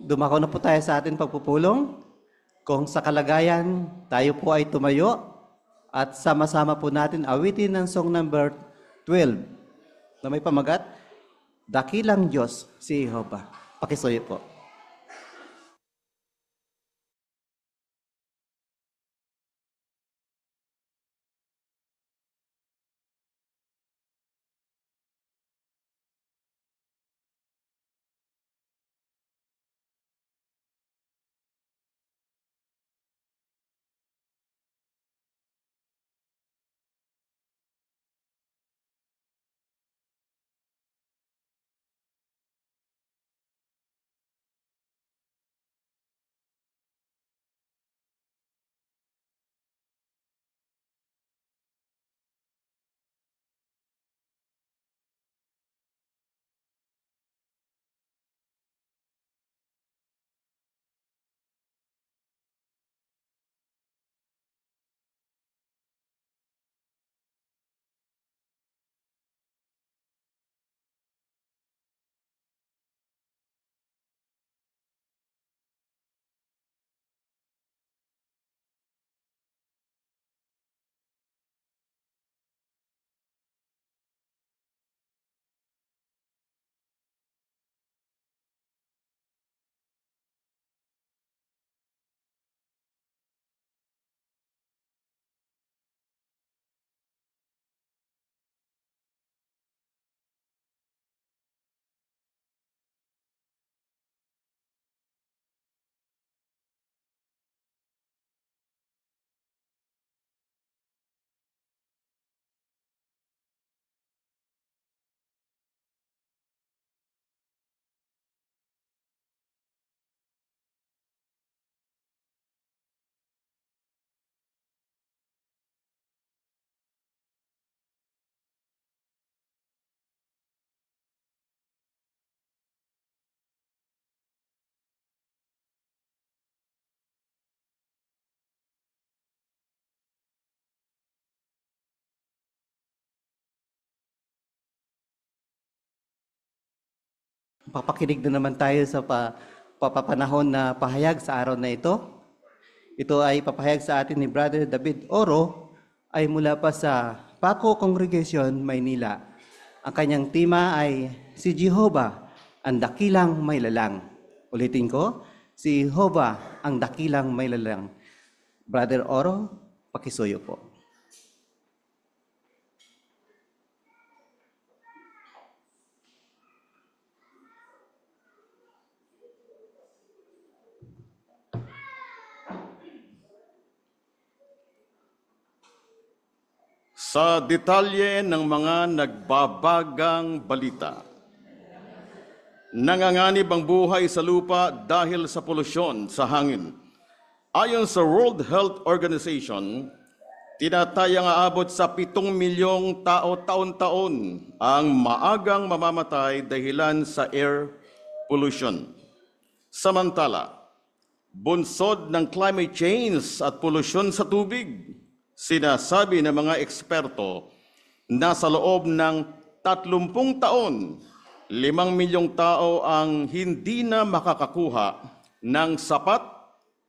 dumako na po tayo sa ating pagpupulong. Kung sa kalagayan, tayo po ay tumayo at sama-sama po natin awitin ng song number 12 na may pamagat, Dakilang Diyos si Jehovah. Pakisuyo po. Papakinig na naman tayo sa papapanahon na pahayag sa araw na ito. Ito ay papahayag sa atin ni Brother David Oro, ay mula pa sa Paco Congregation, Maynila. Ang kanyang tema ay si Jehovah, ang dakilang maylalang. Ulitin ko, si Jehovah, ang dakilang maylalang. Brother Oro, pakisuyo po. Sa detalye ng mga nagbabagang balita, nanganganib ang buhay sa lupa dahil sa polusyon sa hangin. Ayon sa World Health Organization, tinatayang aabot sa 7 milyong tao taon-taon ang maagang mamamatay dahilan sa air pollution. Samantala, bunsod ng climate change at polusyon sa tubig, sinasabi ng mga eksperto na sa loob ng 30 taon, 5 milyong tao ang hindi na makakakuha ng sapat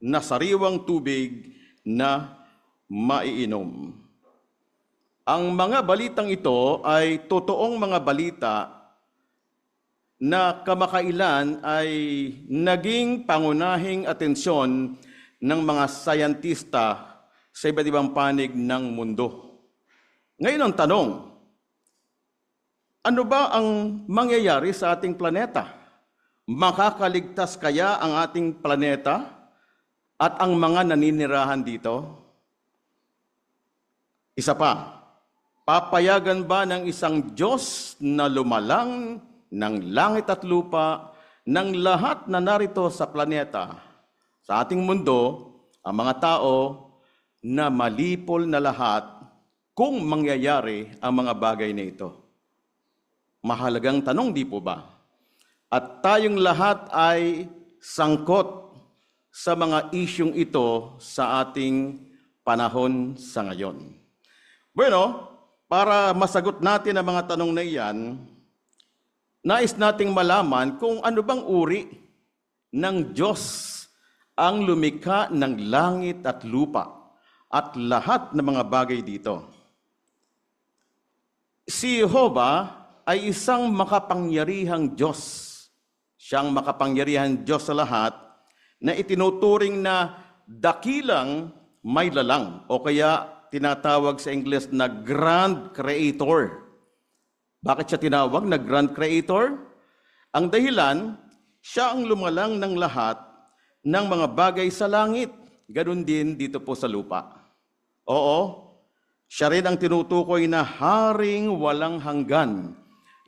na sariwang tubig na maiinom. Ang mga balitang ito ay totoong mga balita na kamakailan ay naging pangunahing atensyon ng mga sayantista sa iba't ibang panig ng mundo. Ngayon ang tanong, ano ba ang mangyayari sa ating planeta? Makakaligtas kaya ang ating planeta at ang mga naninirahan dito? Isa pa, papayagan ba ng isang Diyos na lumalang ng langit at lupa ng lahat na narito sa planeta, sa ating mundo, ang mga tao na malipol na lahat kung mangyayari ang mga bagay na ito? Mahalagang tanong, di po ba? At tayong lahat ay sangkot sa mga isyung ito sa ating panahon sa ngayon. Bueno, para masagot natin ang mga tanong na iyan, nais nating malaman kung ano bang uri ng Diyos ang lumikha ng langit at lupa at lahat ng mga bagay dito. Si Jehovah ay isang makapangyarihang Diyos. Siyang makapangyarihang Diyos sa lahat na itinuturing na dakilang may lalang o kaya tinatawag sa English na Grand Creator. Bakit siya tinawag na Grand Creator? Ang dahilan, siya ang lumalang ng lahat ng mga bagay sa langit. Ganun din dito po sa lupa. Oo, siya rin ang tinutukoy na haring walang hanggan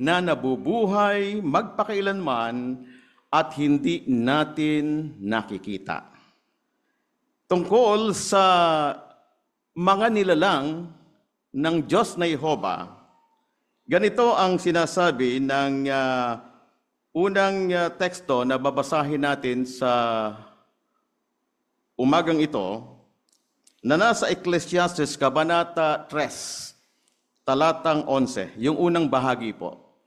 na nabubuhay magpakailanman at hindi natin nakikita. Tungkol sa mga nilalang ng Diyos na Jehovah, ganito ang sinasabi ng unang teksto na babasahin natin sa umagang ito, na nasa Ecclesiastes, Kabanata 3, talatang 11, yung unang bahagi po.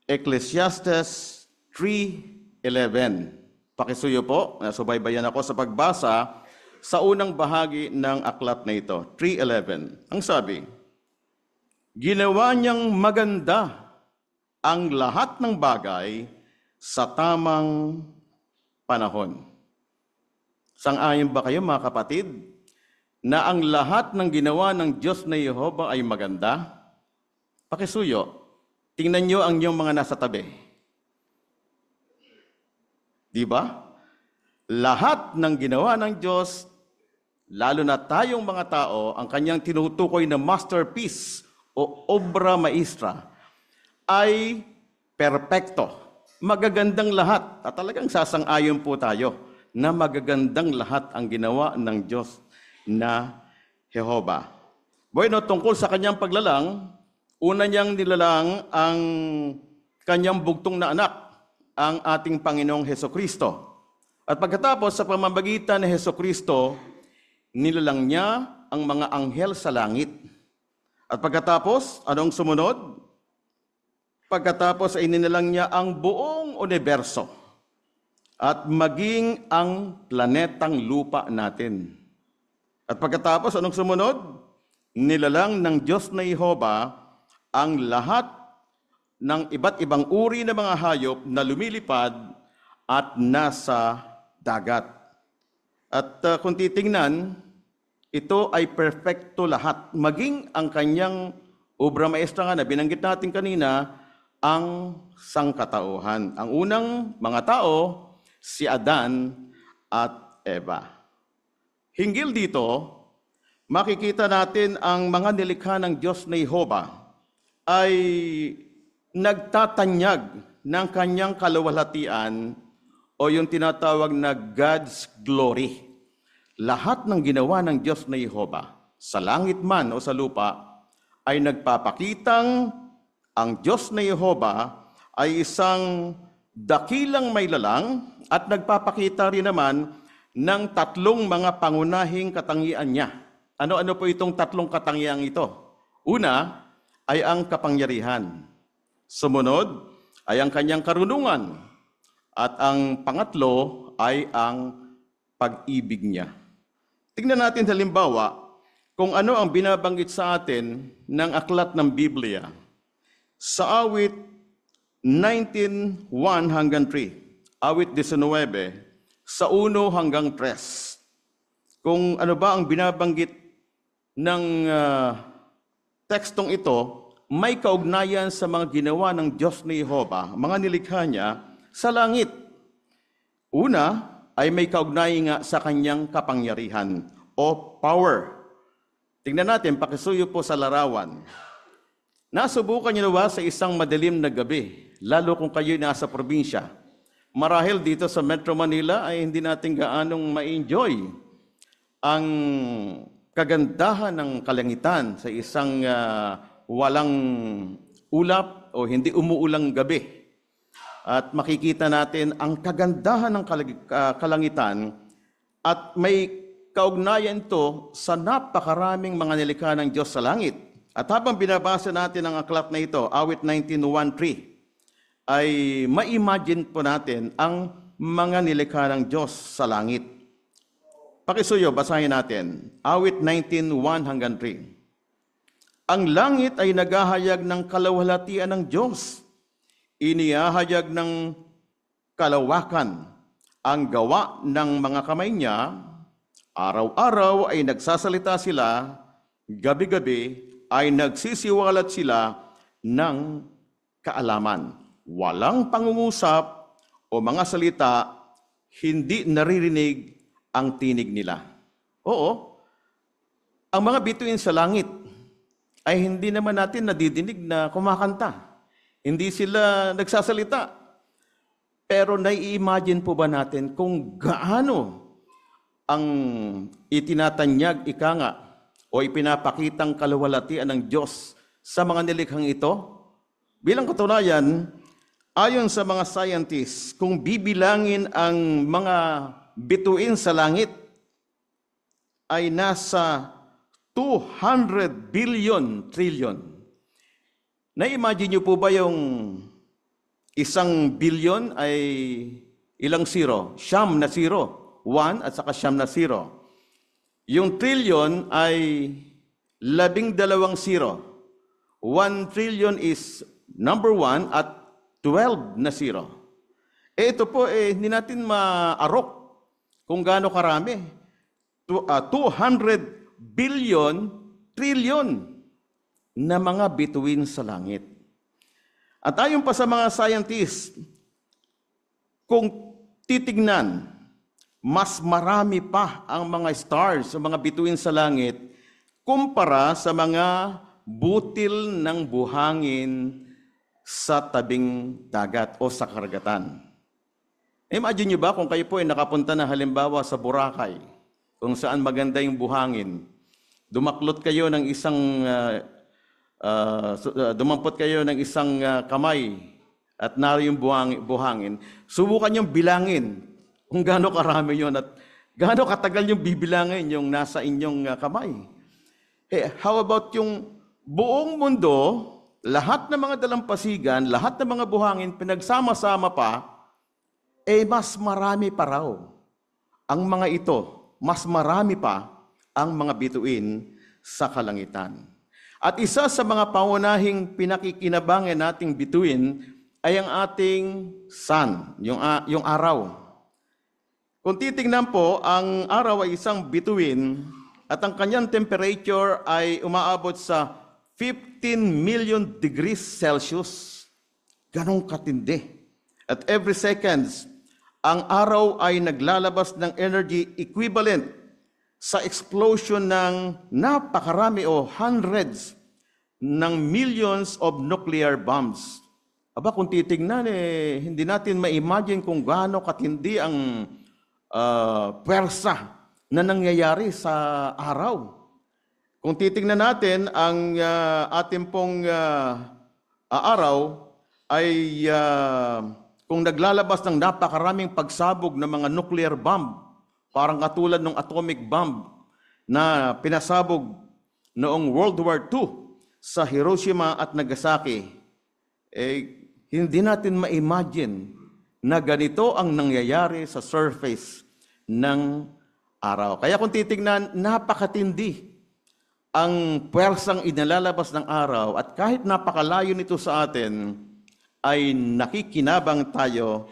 Ecclesiastes 3:11. Pakisuyo po, nasubaybayan ako sa pagbasa sa unang bahagi ng aklat na ito, 3:11. Ang sabi, ginawa niyang maganda ang lahat ng bagay sa tamang panahon. Sang-ayon ba kayo mga kapatid, na ang lahat ng ginawa ng Diyos na Jehovah ay maganda? Pakisuyo, tingnan niyo ang inyong mga nasa tabi. Di ba? Lahat ng ginawa ng Diyos, lalo na tayong mga tao, ang kanyang tinutukoy na masterpiece o obra maestra, ay perpekto. Magagandang lahat. At talagang sasang-ayon po tayo na magagandang lahat ang ginawa ng Diyos na Jehovah. Bueno, tungkol sa kanyang paglalang, una niyang nilalang ang kanyang bugtong na anak, ang ating Panginoong Hesukristo. At pagkatapos sa pamamagitan ni Hesukristo, nilalang niya ang mga anghel sa langit. At pagkatapos, anong sumunod? Pagkatapos ay nilalang niya ang buong universo at maging ang planetang lupa natin. At pagkatapos, anong sumunod? Nilalang ng Diyos na Jehovah ang lahat ng iba't ibang uri ng mga hayop na lumilipad at nasa dagat. At kung titingnan, ito ay perfecto lahat. Maging ang kanyang obra maestra nga na binanggit natin kanina, ang sangkatauhan. Ang unang mga tao, si Adan at Eva. Hinggil dito, makikita natin ang mga nilikha ng Diyos na Jehovah ay nagtatanyag ng kanyang kaluwalhatian o yung tinatawag na God's glory. Lahat ng ginawa ng Diyos na Jehovah, sa langit man o sa lupa, ay nagpapakitang ang Diyos na Jehovah ay isang dakilang may lalang at nagpapakita rin naman ng tatlong mga pangunahing katangian niya. Ano-ano po itong tatlong katangian ito? Una ay ang kapangyarihan. Sumunod ay ang kanyang karunungan. At ang pangatlo ay ang pag-ibig niya. Tingnan natin halimbawa kung ano ang binabanggit sa atin ng aklat ng Biblia. Sa awit 19:1 hanggang 3, awit 19, sa 1 hanggang 3. Kung ano ba ang binabanggit ng tekstong ito, may kaugnayan sa mga ginawa ng Diyos ni Jehovah, mga nilikha niya sa langit. Una ay may kaugnayan nga sa kanyang kapangyarihan o power. Tingnan natin, pakisuyo po sa larawan. Nasubukan niyo na ba sa isang madilim na gabi, lalo kung kayo'y nasa probinsya? Marahil dito sa Metro Manila ay hindi natin gaanong ma-enjoy ang kagandahan ng kalangitan sa isang walang ulap o hindi umuulang gabi. At makikita natin ang kagandahan ng kalangitan at may kaugnayan ito sa napakaraming mga nilikha ng Diyos sa langit. At habang binabasa natin ang aklat na ito, awit 19:1-3, ay ma-imagine po natin ang mga nilikha ng Diyos sa langit. Pakisuyo, basahin natin. Awit 19:1 hanggang 3. Ang langit ay naghahayag ng kalawalhatian ng Diyos. Inihahayag ng kalawakan ang gawa ng mga kamay niya. Araw-araw ay nagsasalita sila, gabi-gabi ay nagsisiwalat sila ng kaalaman. Walang pangungusap o mga salita, hindi naririnig ang tinig nila. Oo, ang mga bituin sa langit ay hindi naman natin nadidinig na kumakanta. Hindi sila nagsasalita. Pero nai-imagine po ba natin kung gaano ang itinatanyag, ika nga, o ipinapakitang kaluwalhatian ng Diyos sa mga nilikhang ito? Bilang katunayan, ayon sa mga scientists, kung bibilangin ang mga bituin sa langit, ay nasa 200 billion trillion. Na-imagine niyo po ba yung 1 billion ay ilang zero? 9 na zero. 1 at saka 9 na zero. Yung trillion ay 12 zero. 1 trillion is number 1 at 12 na zero. Ito po, hindi natin maarok kung gaano karami. 200 billion trillion na mga bituin sa langit. At ayon pa sa mga scientists, kung titignan, mas marami pa ang mga stars, sa mga bituin sa langit, kumpara sa mga butil ng buhangin sa tabing dagat o sa karagatan. Imagine nyo ba kung kayo po ay nakapunta na halimbawa sa Boracay, kung saan maganda yung buhangin, dumaklot kayo ng isang dumampot kayo ng isang kamay at naroon yung buhangin, subukan yung bilangin kung gaano karami yun at gaano katagal yung bibilangin yung nasa inyong kamay. How about yung buong mundo, lahat ng mga dalampasigan, lahat ng mga buhangin, pinagsama-sama pa, mas marami pa raw ang mga ito, mas marami pa ang mga bituin sa kalangitan. At isa sa mga pangunahing pinakikinabangan nating bituin ay ang ating sun, yung araw. Kung titingnan po, ang araw ay isang bituin at ang kanyang temperature ay umaabot sa 15 million degrees Celsius. Ganong katindi. At every seconds, ang araw ay naglalabas ng energy equivalent sa explosion ng napakarami o hundreds ng millions of nuclear bombs. Aba, kung titignan, hindi natin ma-imagine kung gaano katindi ang pwersa na nangyayari sa araw. Kung titignan natin, ang ating pong araw ay kung naglalabas ng napakaraming pagsabog ng mga nuclear bomb, parang katulad ng atomic bomb na pinasabog noong World War II sa Hiroshima at Nagasaki, hindi natin ma-imagine na ganito ang nangyayari sa surface ng araw. Kaya kung titignan, napakatindi ang puwersang inalalabas ng araw at kahit napakalayo nito sa atin, ay nakikinabang tayo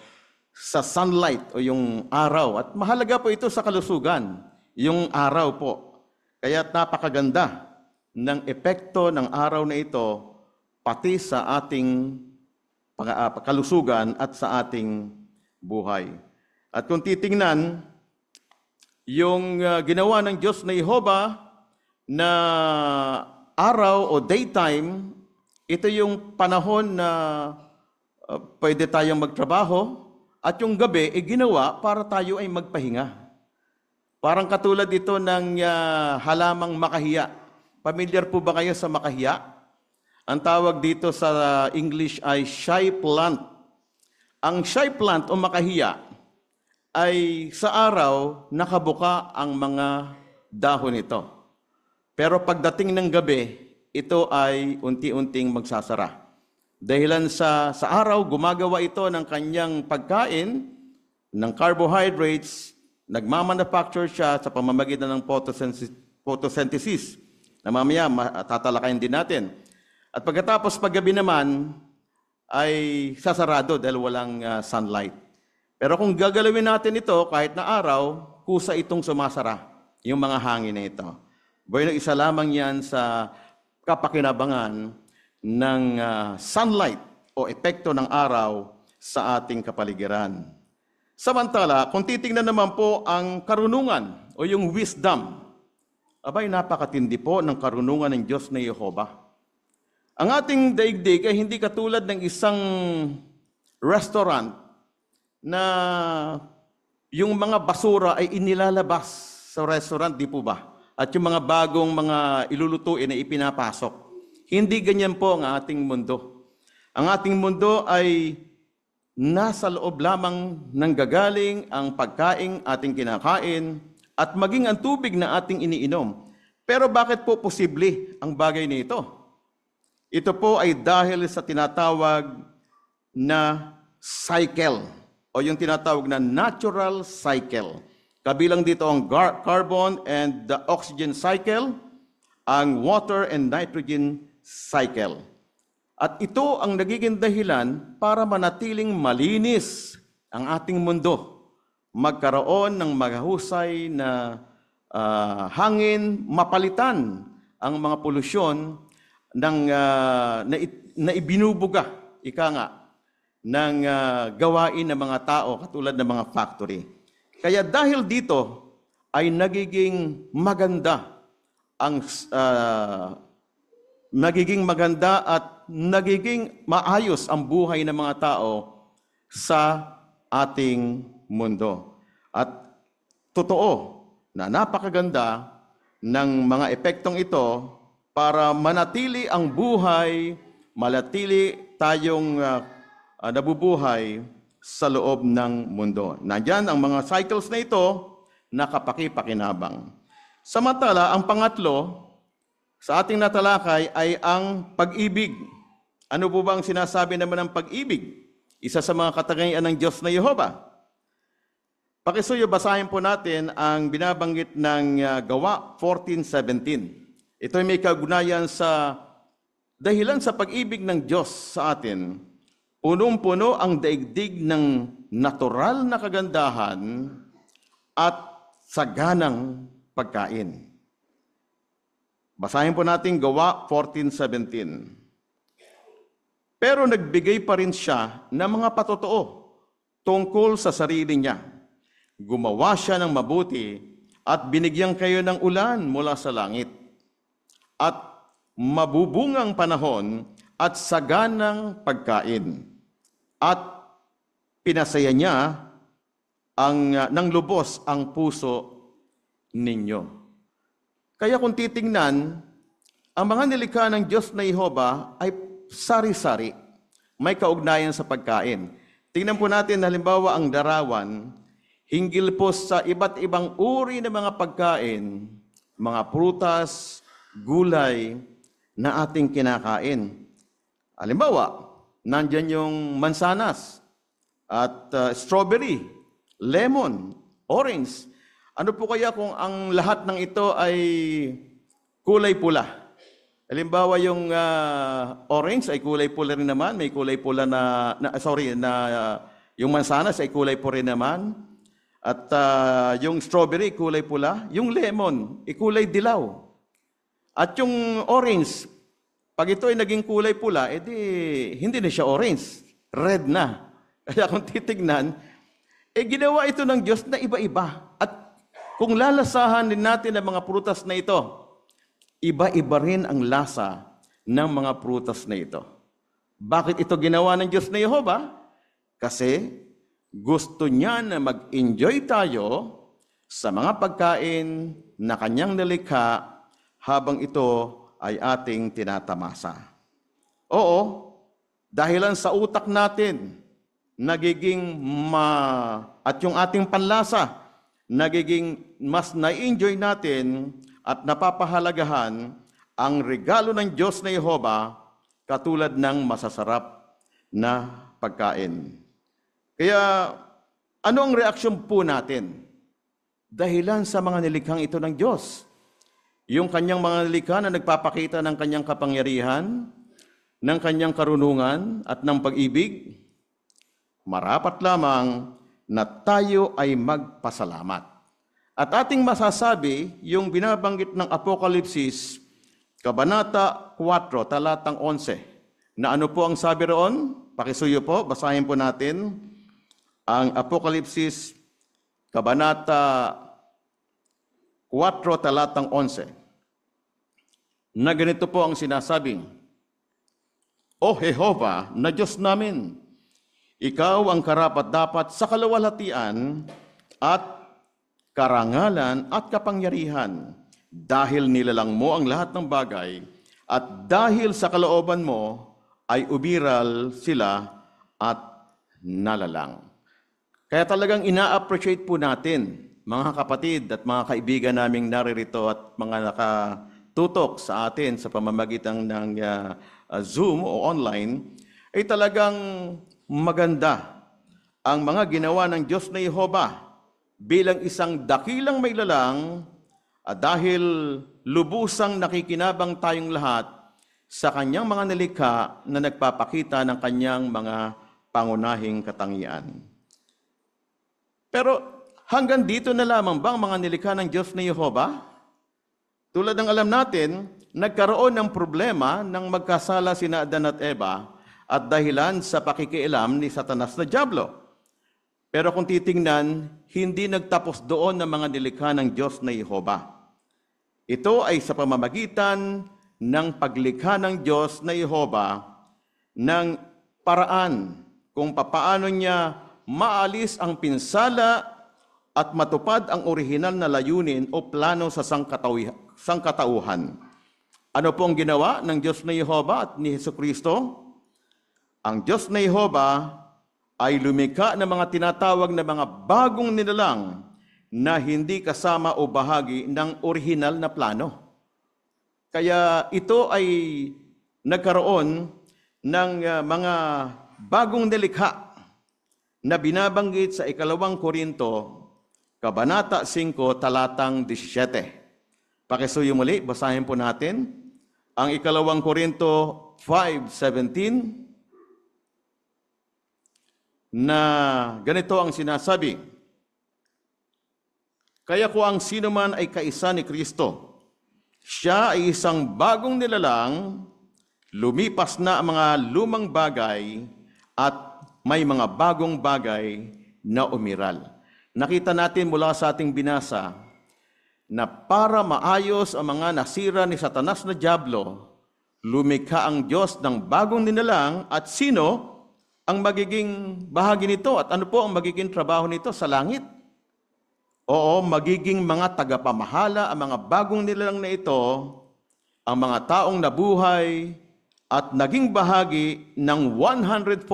sa sunlight o yung araw. At mahalaga po ito sa kalusugan, yung araw po. Kaya napakaganda ng epekto ng araw na ito pati sa ating kalusugan at sa ating buhay. At kung titingnan, yung ginawa ng Diyos na Jehovah na araw o daytime, ito yung panahon na pwede tayong magtrabaho, at yung gabi, ginawa para tayo ay magpahinga. Parang katulad ito ng halamang makahiya. Familiar po ba kayo sa makahiya? Ang tawag dito sa English ay shy plant. Ang shy plant o makahiya ay sa araw nakabuka ang mga dahon nito. Pero pagdating ng gabi, ito ay unti-unting magsasara. Dahilan sa araw, gumagawa ito ng kanyang pagkain ng carbohydrates, nagmamanufacture siya sa pamamagitan ng photosynthesis na mamaya tatalakayin din natin. At pagkatapos paggabi naman ay sasarado dahil walang sunlight. Pero kung gagalawin natin ito kahit na araw, kusa itong sumasara, yung mga hangin na ito. Bueno, isa lamang yan sa kapakinabangan ng sunlight o epekto ng araw sa ating kapaligiran. Samantala, kung titingnan naman po ang karunungan o yung wisdom, abay napakatindi po ng karunungan ng Diyos na Yehova. Ang ating daigdig ay hindi katulad ng isang restaurant na yung mga basura ay inilalabas sa restaurant, di po ba? At yung mga bagong mga ilulutuin ay ipinapasok. Hindi ganyan po ang ating mundo. Ang ating mundo ay nasa loob lamang ng gagaling ang pagkaing ating kinakain at maging ang tubig na ating iniinom. Pero bakit po posible ang bagay nito? Ito po ay dahil sa tinatawag na cycle o yung tinatawag na natural cycle. Kabilang dito ang carbon and the oxygen cycle, ang water and nitrogen cycle. At ito ang nagiging dahilan para manatiling malinis ang ating mundo. Magkaroon ng mahusay na hangin, mapalitan ang mga polusyon na ibinubuga, ika nga, ng gawain ng mga tao katulad ng mga factory. Kaya dahil dito ay nagiging maganda at nagiging maayos ang buhay ng mga tao sa ating mundo. At totoo na napakaganda ng mga epektong ito para manatili ang buhay, manatili tayong nabubuhay sa loob ng mundo. Nandyan ang mga cycles na ito na kapaki-pakinabang. Samantala, ang pangatlo sa ating natalakay ay ang pag-ibig. Ano po ba ang sinasabi naman ng pag-ibig? Isa sa mga katangian ng Diyos na Yehova. Pakisuyo, basahin po natin ang binabanggit ng Gawa 14:17. Ito ay may kaugnayan sa dahilan sa pag-ibig ng Diyos sa atin. Punong-puno ang daigdig ng natural na kagandahan at saganang pagkain. Basahin po natin Gawa 14:17. Pero nagbigay pa rin siya ng mga patotoo tungkol sa sarili niya. Gumawa siya ng mabuti at binigyan kayo ng ulan mula sa langit. At mabubungang panahon at saganang pagkain. At pinasaya niya ng lubos ang puso ninyo. Kaya kung titingnan, ang mga nilikha ng Diyos na Yehova ay sari-sari. May kaugnayan sa pagkain. Tingnan po natin halimbawa ang larawan, hinggil po sa iba't ibang uri ng mga pagkain, mga prutas, gulay na ating kinakain. Halimbawa, nandyan yung mansanas at strawberry, lemon, orange. Ano po kaya kung ang lahat ng ito ay kulay pula? Halimbawa, yung orange ay kulay pula rin naman, may kulay pula yung mansanas ay kulay po rin naman. At yung strawberry, kulay pula. Yung lemon, kulay dilaw. At yung orange, pag ito ay naging kulay pula, edi hindi na siya orange, red na. Kaya kung titignan, ginawa ito ng Diyos na iba-iba. At kung lalasahan din natin ang mga prutas na ito, iba-iba rin ang lasa ng mga prutas na ito. Bakit ito ginawa ng Diyos na Yehova? Kasi gusto niya na mag-enjoy tayo sa mga pagkain na kanyang nilikha habang ito ay ating tinatamasa. Oo, dahilan sa utak natin, nagiging at yung ating panlasa, nagiging mas na-enjoy natin at napapahalagahan ang regalo ng Diyos na Yehova katulad ng masasarap na pagkain. Kaya Ano ang reaksyon po natin? Dahilan sa mga nilikhang ito ng Diyos. Yung kanyang mga nilikha na nagpapakita ng kanyang kapangyarihan, ng kanyang karunungan at ng pag-ibig, marapat lamang na tayo ay magpasalamat. At ating masasabi, yung binabanggit ng Apokalipsis, Kabanata 4, talatang 11, na ano po ang sabi roon? Pakisuyo po, basahin po natin ang Apokalipsis, Kabanata 4, talatang 11, na ganito po ang sinasabing, O Jehova na Diyos namin, ikaw ang karapat-dapat sa kaluwalhatian at karangalan at kapangyarihan, dahil nilalang mo ang lahat ng bagay, at dahil sa kalooban mo ay umiral sila at nalalang. Kaya talagang ina-appreciate po natin, mga kapatid at mga kaibigan naming naririto at mga nakatutok sa atin sa pamamagitan ng Zoom o online, ay talagang maganda ang mga ginawa ng Diyos na Jehova bilang isang dakilang mailalang dahil lubusang nakikinabang tayong lahat sa kanyang mga nilikha na nagpapakita ng kanyang mga pangunahing katangian. Pero hanggang dito na lamang bang mga nilikha ng Diyos na Jehova? Tulad ng alam natin, nagkaroon ng problema nang magkasala sina Adan at Eva at dahilan sa pakikialam ni Satanas na dyablo. Pero kung titingnan, hindi nagtapos doon ang mga nilikha ng Diyos na Jehova. Ito ay sa pamamagitan ng paglikha ng Diyos na Jehova ng paraan kung papaano niya maalis ang pinsala at matupad ang orihinal na layunin o plano sa sangkatauhan. Ano po ang ginawa ng Diyos na Jehova at ni Jesucristo? Ang Diyos na Jehova ay lumikha ng mga tinatawag na mga bagong nilalang na hindi kasama o bahagi ng orihinal na plano. Kaya ito ay nagkaroon ng mga bagong nilikha na binabanggit sa 2 Korinto, Kabanata 5, talatang 17. Pakisuyo muli, basahin po natin ang 2 Korinto 5:17 na ganito ang sinasabi, Kaya kung ang sino man ay kaisa ni Kristo, siya ay isang bagong nilalang, lumipas na ang mga lumang bagay at may mga bagong bagay na umiral. Nakita natin mula sa ating binasa na para maayos ang mga nasira ni Satanas na dyablo, lumikha ang Diyos ng bagong nilalang at sino ang magiging bahagi nito at ano po ang magiging trabaho nito sa langit? Oo, magiging mga tagapamahala ang mga bagong nilalang na ito, ang mga taong nabuhay at naging bahagi ng 144,000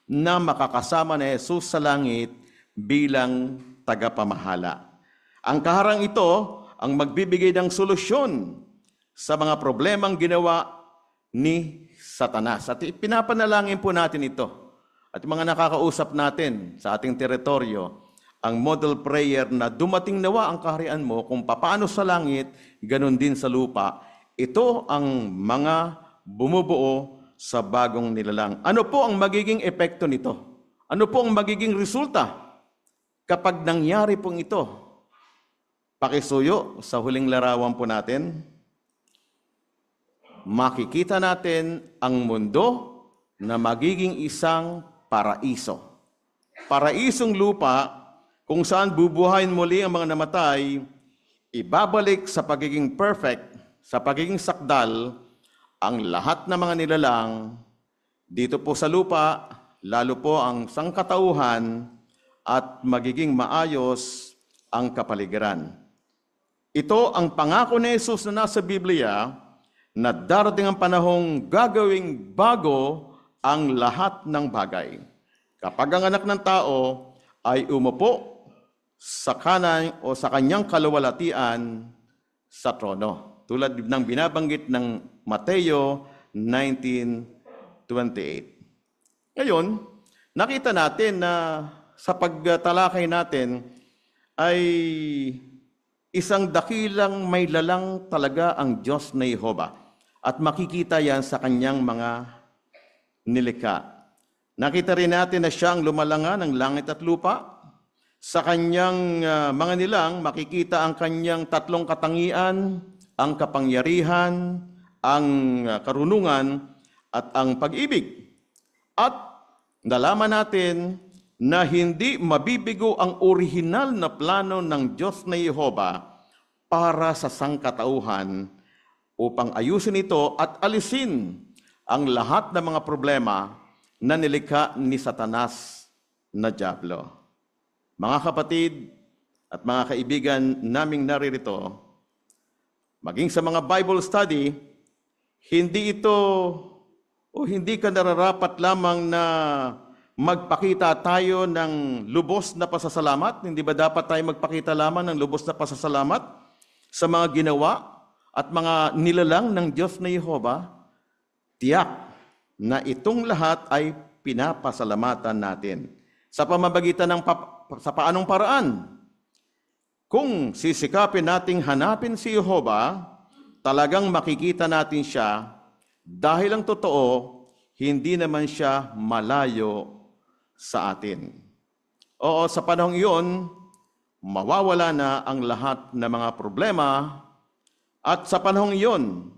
na makakasama ni Jesus sa langit bilang tagapamahala. Ang kaharang ito ang magbibigay ng solusyon sa mga problemang ginawa ni Satanas. At pinapanalangin po natin ito. At mga nakakausap natin sa ating teritoryo, ang model prayer na dumating nawa ang kaharian mo kung papaano sa langit, ganun din sa lupa. Ito ang mga bumubuo sa bagong nilalang. Ano po ang magiging epekto nito? Ano po ang magiging resulta kapag nangyari pong ito? Pakisuyo sa huling larawan po natin. Makikita natin ang mundo na magiging isang paraiso. Paraisong lupa kung saan bubuhayin muli ang mga namatay, ibabalik sa pagiging perfect, sa pagiging sakdal, ang lahat ng mga nilalang dito po sa lupa, lalo po ang sangkatauhan at magiging maayos ang kapaligiran. Ito ang pangako ni Jesus na nasa Biblia na darating ang panahong gagawing bago ang lahat ng bagay. Kapag ang anak ng tao ay umupo sa kanan o sa kanyang kaluwalhatian sa trono. Tulad ng binabanggit ng Mateo 19:28. Ngayon, nakita natin na sa pagtalakay natin ay isang dakilang may lalang talaga ang Diyos na Jehova. At makikita yan sa kanyang mga nilikha. Nakita rin natin na siya ang lumalanga ng langit at lupa. Sa kanyang mga nilang, makikita ang kanyang tatlong katangian, ang kapangyarihan, ang karunungan, at ang pag-ibig. At nalaman natin na hindi mabibigo ang orihinal na plano ng Diyos na Jehova para sa sangkatauhan upang ayusin ito at alisin ang lahat ng mga problema na nilikha ni Satanas na dyablo. Mga kapatid at mga kaibigan naming naririto, maging sa mga Bible study, hindi ka nararapat lamang na magpakita tayo ng lubos na pasasalamat. Hindi ba dapat tayo magpakita lamang ng lubos na pasasalamat sa mga ginawa at mga nilalang ng Diyos na Jehova? Tiyak na itong lahat ay pinapasalamatan natin sa pamamagitan ng sa paanong paraan. Kung sisikapin nating hanapin si Jehova, talagang makikita natin siya dahil ang totoo, hindi naman siya malayo sa atin. Oo, sa panahong iyon, mawawala na ang lahat ng mga problema at sa panahong iyon,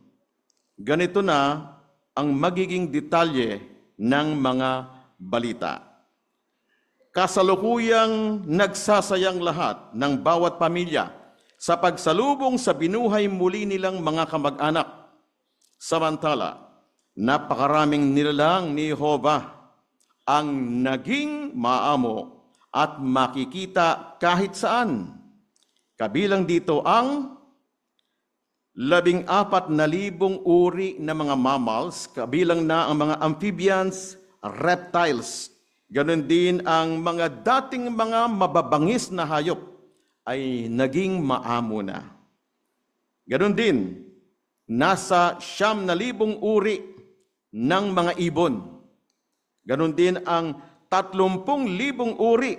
ganito na ang magiging detalye ng mga balita. Kasalukuyang nagsasayang lahat ng bawat pamilya sa pagsalubong sa binuhay muli nilang mga kamag-anak. Samantala, napakaraming nilalang ni Jehova ang naging maamo at makikita kahit saan. Kabilang dito ang 14,000 uri ng mga mammals, kabilang na ang mga amphibians, reptiles. Ganon din ang mga dating mga mababangis na hayop ay naging maamo na. Ganon din, nasa 9,000 uri ng mga ibon. Ganon din ang 30,000 uri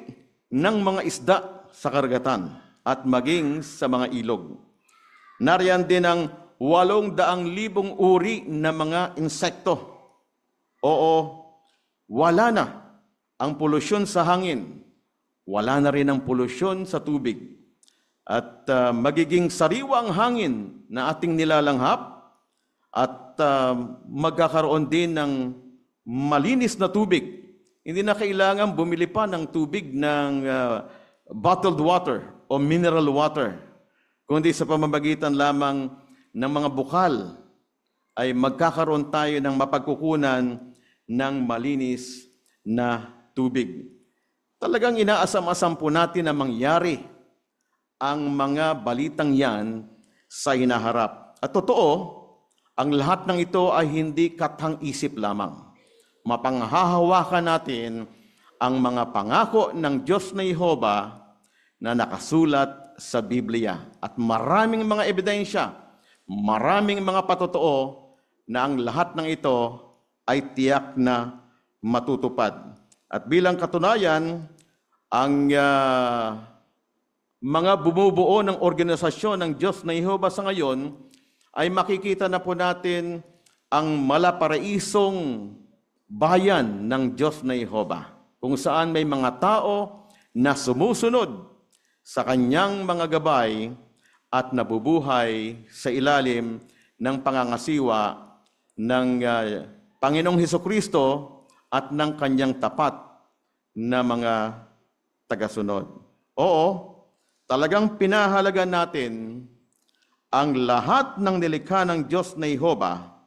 ng mga isda sa karagatan at maging sa mga ilog. Nariyan din ang 800,000 uri ng mga insekto. Oo, wala na ang polusyon sa hangin. Wala na rin ang polusyon sa tubig. At magiging sariwa ang hangin na ating nilalanghap at magkakaroon din ng malinis na tubig. Hindi na kailangan bumili pa ng tubig ng bottled water o mineral water, kundi sa pamamagitan lamang ng mga bukal ay magkakaroon tayo ng mapagkukunan ng malinis na tubig. Talagang inaasam-asam po natin na mangyari ang mga balitang yan sa hinaharap. At totoo, ang lahat ng ito ay hindi katang-isip lamang. Mapanghahawakan natin ang mga pangako ng Diyos na Jehova na nakasulat sa Biblia. At maraming mga ebidensya, maraming mga patotoo na ang lahat ng ito ay tiyak na matutupad. At bilang katunayan, ang mga bumubuo ng organisasyon ng Diyos na Jehova sa ngayon ay makikita na po natin ang malaparaisong bayan ng Diyos na Jehova, kung saan may mga tao na sumusunod sa kanyang mga gabay at nabubuhay sa ilalim ng pangangasiwa ng Panginoong Hesukristo at ng kanyang tapat na mga tagasunod. Oo, talagang pinahalaga natin ang lahat ng nilikha ng Diyos na Jehova.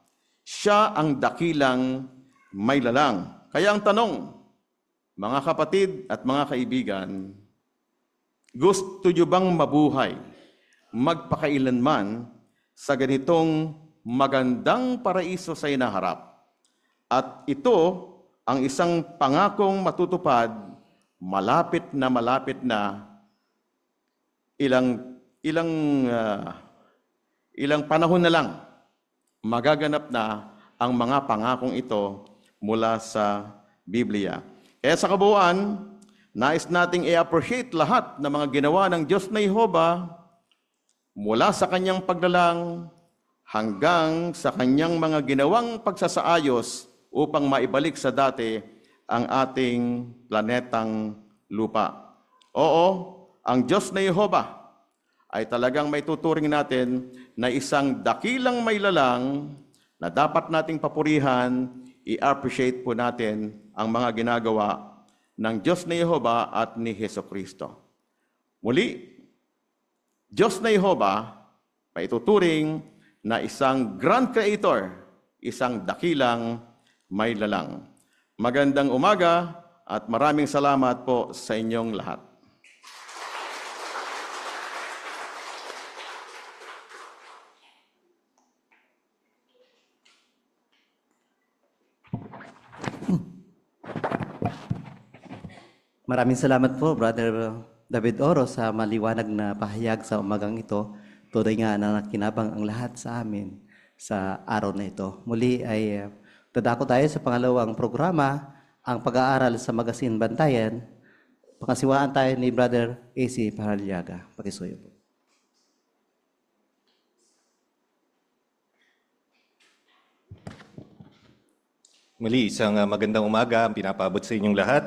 Siya ang dakilang may lalang. Kaya ang tanong, mga kapatid at mga kaibigan, gusto nyo bang mabuhay magpakailanman sa ganitong magandang paraiso sa inaharap? At ito ang isang pangakong matutupad malapit na ilang panahon na lang magaganap na ang mga pangakong ito mula sa Biblia. Kaya sa kabuuan, Nais nating i-appreciate lahat ng mga ginawa ng Diyos na Jehova mula sa kanyang paglalang hanggang sa kanyang mga ginawang pagsasaayos upang maibalik sa dati ang ating planetang lupa. Oo, ang Diyos na Jehova ay talagang may tuturing natin na isang dakilang may lalang na dapat nating papurihan, i-appreciate po natin ang mga ginagawa ng Diyos na Jehova at ni Hesukristo. Muli, Diyos na Jehova may tuturing na isang grand creator, isang dakilang may lalang. Magandang umaga at maraming salamat po sa inyong lahat. Maraming salamat po, Brother David Oro, sa maliwanag na pahayag sa umagang ito. Tunay nga na nakinabang ang lahat sa amin sa araw na ito. Muli ay dadako tayo sa pangalawang programa, ang pag-aaral sa Magasin Bantayan. Pangasiwaan tayo ni Brother AC Paraliaga. Pakisuyo po. Muli, isang magandang umaga ang pinapaabot sa inyong lahat,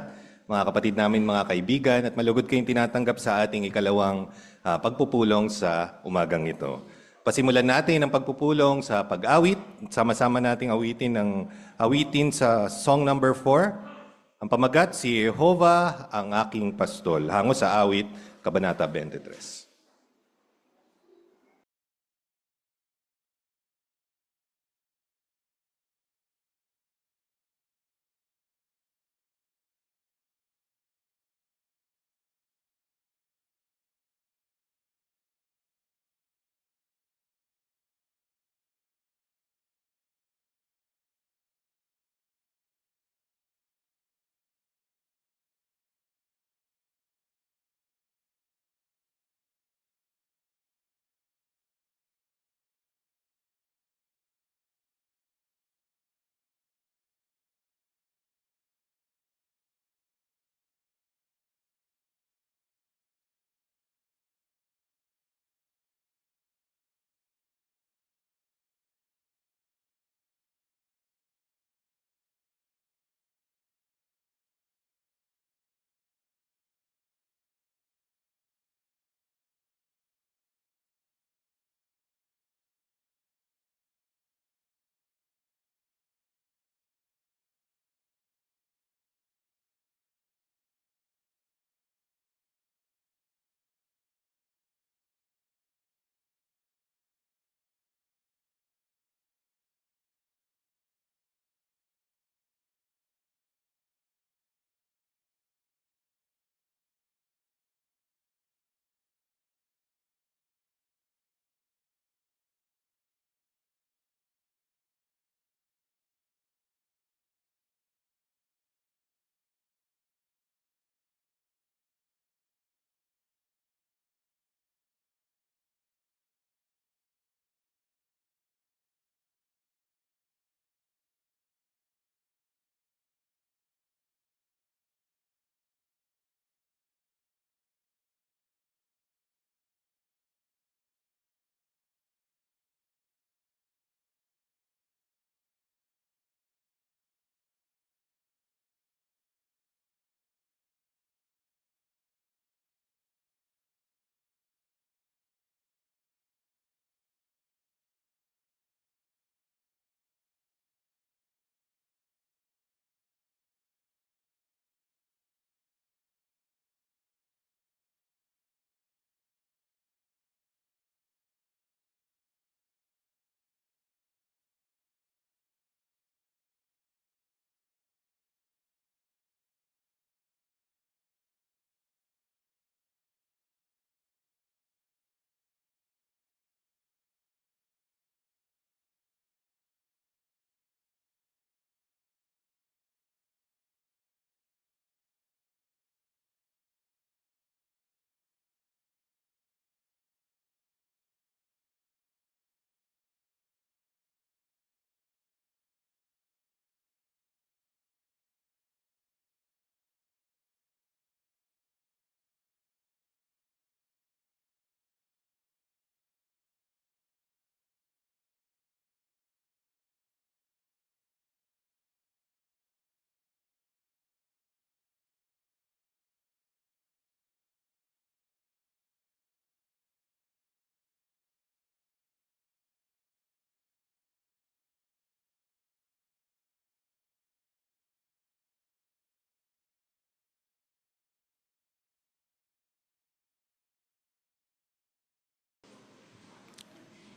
mga kapatid namin, mga kaibigan, at malugod kayong tinatanggap sa ating ikalawang pagpupulong sa umagang ito. Pasimulan natin ang pagpupulong sa pag-awit. Sama-sama nating awitin sa song number 4. Ang pamagat, si Jehovah ang aking pastol. Hango sa awit, Kabanata 23.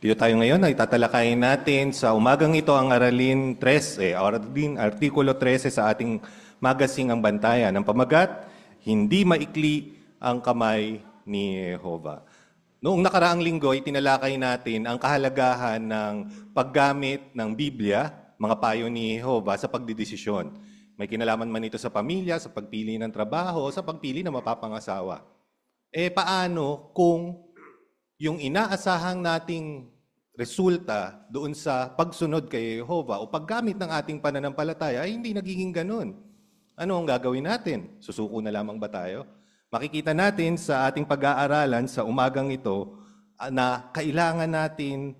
Dito tayo ngayon ay tatalakayin natin sa umagang ito ang Aralin 13, Artikulo 13 sa ating magasingang bantayan. Ang pamagat, hindi maikli ang kamay ni Jehovah. Noong nakaraang linggo, itinalakay natin ang kahalagahan ng paggamit ng Biblia, mga payo ni Jehovah sa pagdidesisyon. May kinalaman man ito sa pamilya, sa pagpili ng trabaho, sa pagpili ng mapapangasawa. Paano kung yung inaasahang nating resulta doon sa pagsunod kay Jehovah o paggamit ng ating pananampalataya ay hindi nagiging ganun? Ano ang gagawin natin? Susuko na lamang ba tayo? Makikita natin sa ating pag-aaralan sa umagang ito na kailangan natin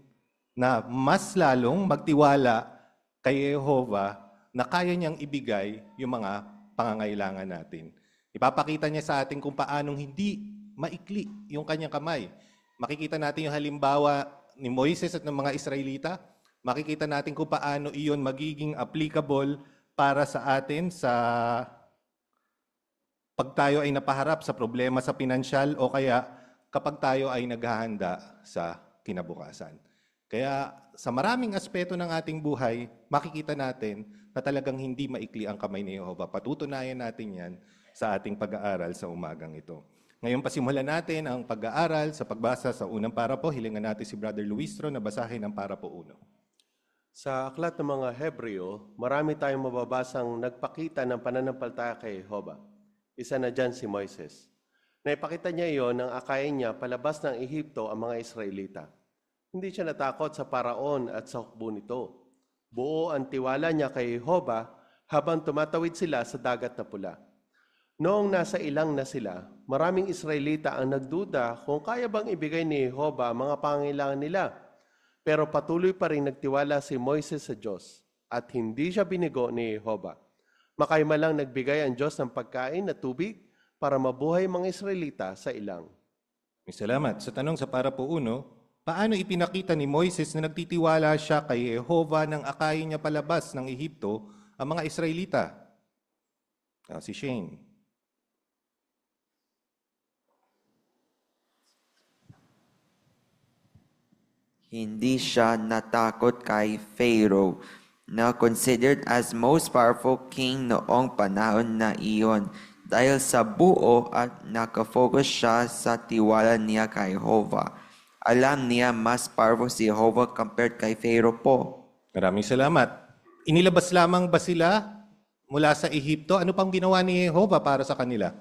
na mas lalong magtiwala kay Jehovah na kaya niyang ibigay yung mga pangangailangan natin. Ipapakita niya sa atin kung paanong hindi maikli yung kanyang kamay. Makikita natin yung halimbawa ni Moises at ng mga Israelita. Makikita natin kung paano iyon magiging applicable para sa atin sa pag tayo ay napaharap sa problema sa pinansyal o kaya kapag tayo ay naghahanda sa kinabukasan. Kaya sa maraming aspeto ng ating buhay, makikita natin na talagang hindi maikli ang kamay ni Jehovah. Patutunayan natin yan sa ating pag-aaral sa umagang ito. Ngayon pasimulan natin ang pag-aaral sa pagbasa sa unang parapo. Hilingan natin si Brother Luistro na basahin ang parapo 1. Sa aklat ng mga Hebreo, marami tayong mababasang nagpakita ng pananampalataya kay Jehovah. Isa na dyan si Moises. Naipakita niya iyon nang akayin niya palabas ng Ehipto ang mga Israelita. Hindi siya natakot sa paraon at sa hukbo nito. Buo ang tiwala niya kay Jehovah habang tumatawid sila sa dagat na pula. Noong nasa ilang na sila, maraming Israelita ang nagduda kung kaya bang ibigay ni Jehovah ang mga pangangailangan nila. Pero patuloy pa rin nagtiwala si Moises sa Diyos at hindi siya binigo ni Jehovah. Makaimalang nagbigay ang Diyos ng pagkain at tubig para mabuhay mga Israelita sa ilang. Salamat. Sa tanong sa parapo 1, paano ipinakita ni Moises na nagtitiwala siya kay Jehovah nang akayin niya palabas ng Ehipto ang mga Israelita? Si Shane. Hindi siya natakot kay Pharaoh, na considered as most powerful king noong panahon na iyon dahil sa buo at nakafocus siya sa tiwala niya kay Jehovah. Alam niya mas powerful si Jehovah compared kay Pharaoh po. Maraming salamat. Inilabas lamang ba sila mula sa Ehipto? Ano pang ginawa ni Jehovah para sa kanila?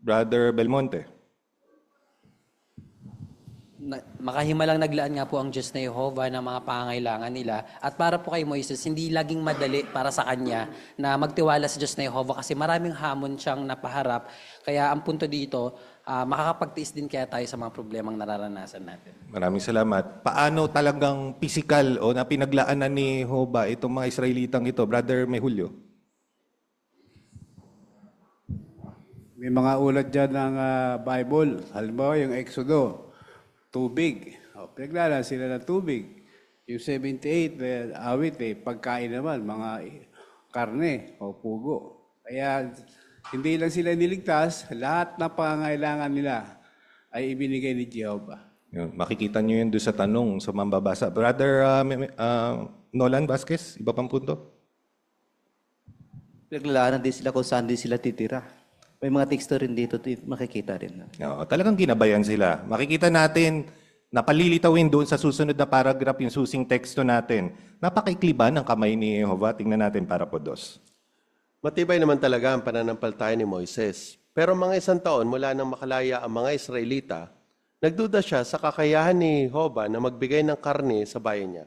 Brother Belmonte. Makahimalang naglaan nga po ang Diyos na Jehovah ng mga pangangailangan nila. At para po kay Moises, hindi laging madali para sa kanya na magtiwala sa Diyos na Jehovah kasi maraming hamon siyang napaharap. Kaya ang punto dito, makakapagtiis din kaya tayo sa mga problemang nararanasan natin. Maraming salamat. Paano talagang pisikal o na pinaglaanan ni Jehovah itong mga Israelitang ito? Brother Mehulio. May mga ulat dyan ng Bible. Halimbawa yung Exodo. Tubig. Pinaglalaan sila ng tubig. Yung 78, awit pagkain naman, mga karne o pugo. Kaya hindi lang sila niligtas, lahat ng pangangailangan nila ay ibinigay ni Jehovah. Yun, makikita nyo yun doon sa tanong sa mambabasa. Brother Nolan Vasquez, iba pang punto? Pinaglalaanan din sila kung saan din sila titira. May mga teksto rin dito, makikita rin. No, talagang ginabayan sila. Makikita natin, napalilitawin doon sa susunod na paragraph yung susing teksto natin. Napakaikli ba ng kamay ni Jehovah? Tingnan natin para po 2. Matibay naman talaga ang pananampalataya ni Moises. Pero mga 1 taon mula nang makalaya ang mga Israelita, nagduda siya sa kakayahan ni Jehovah na magbigay ng karne sa bayan niya.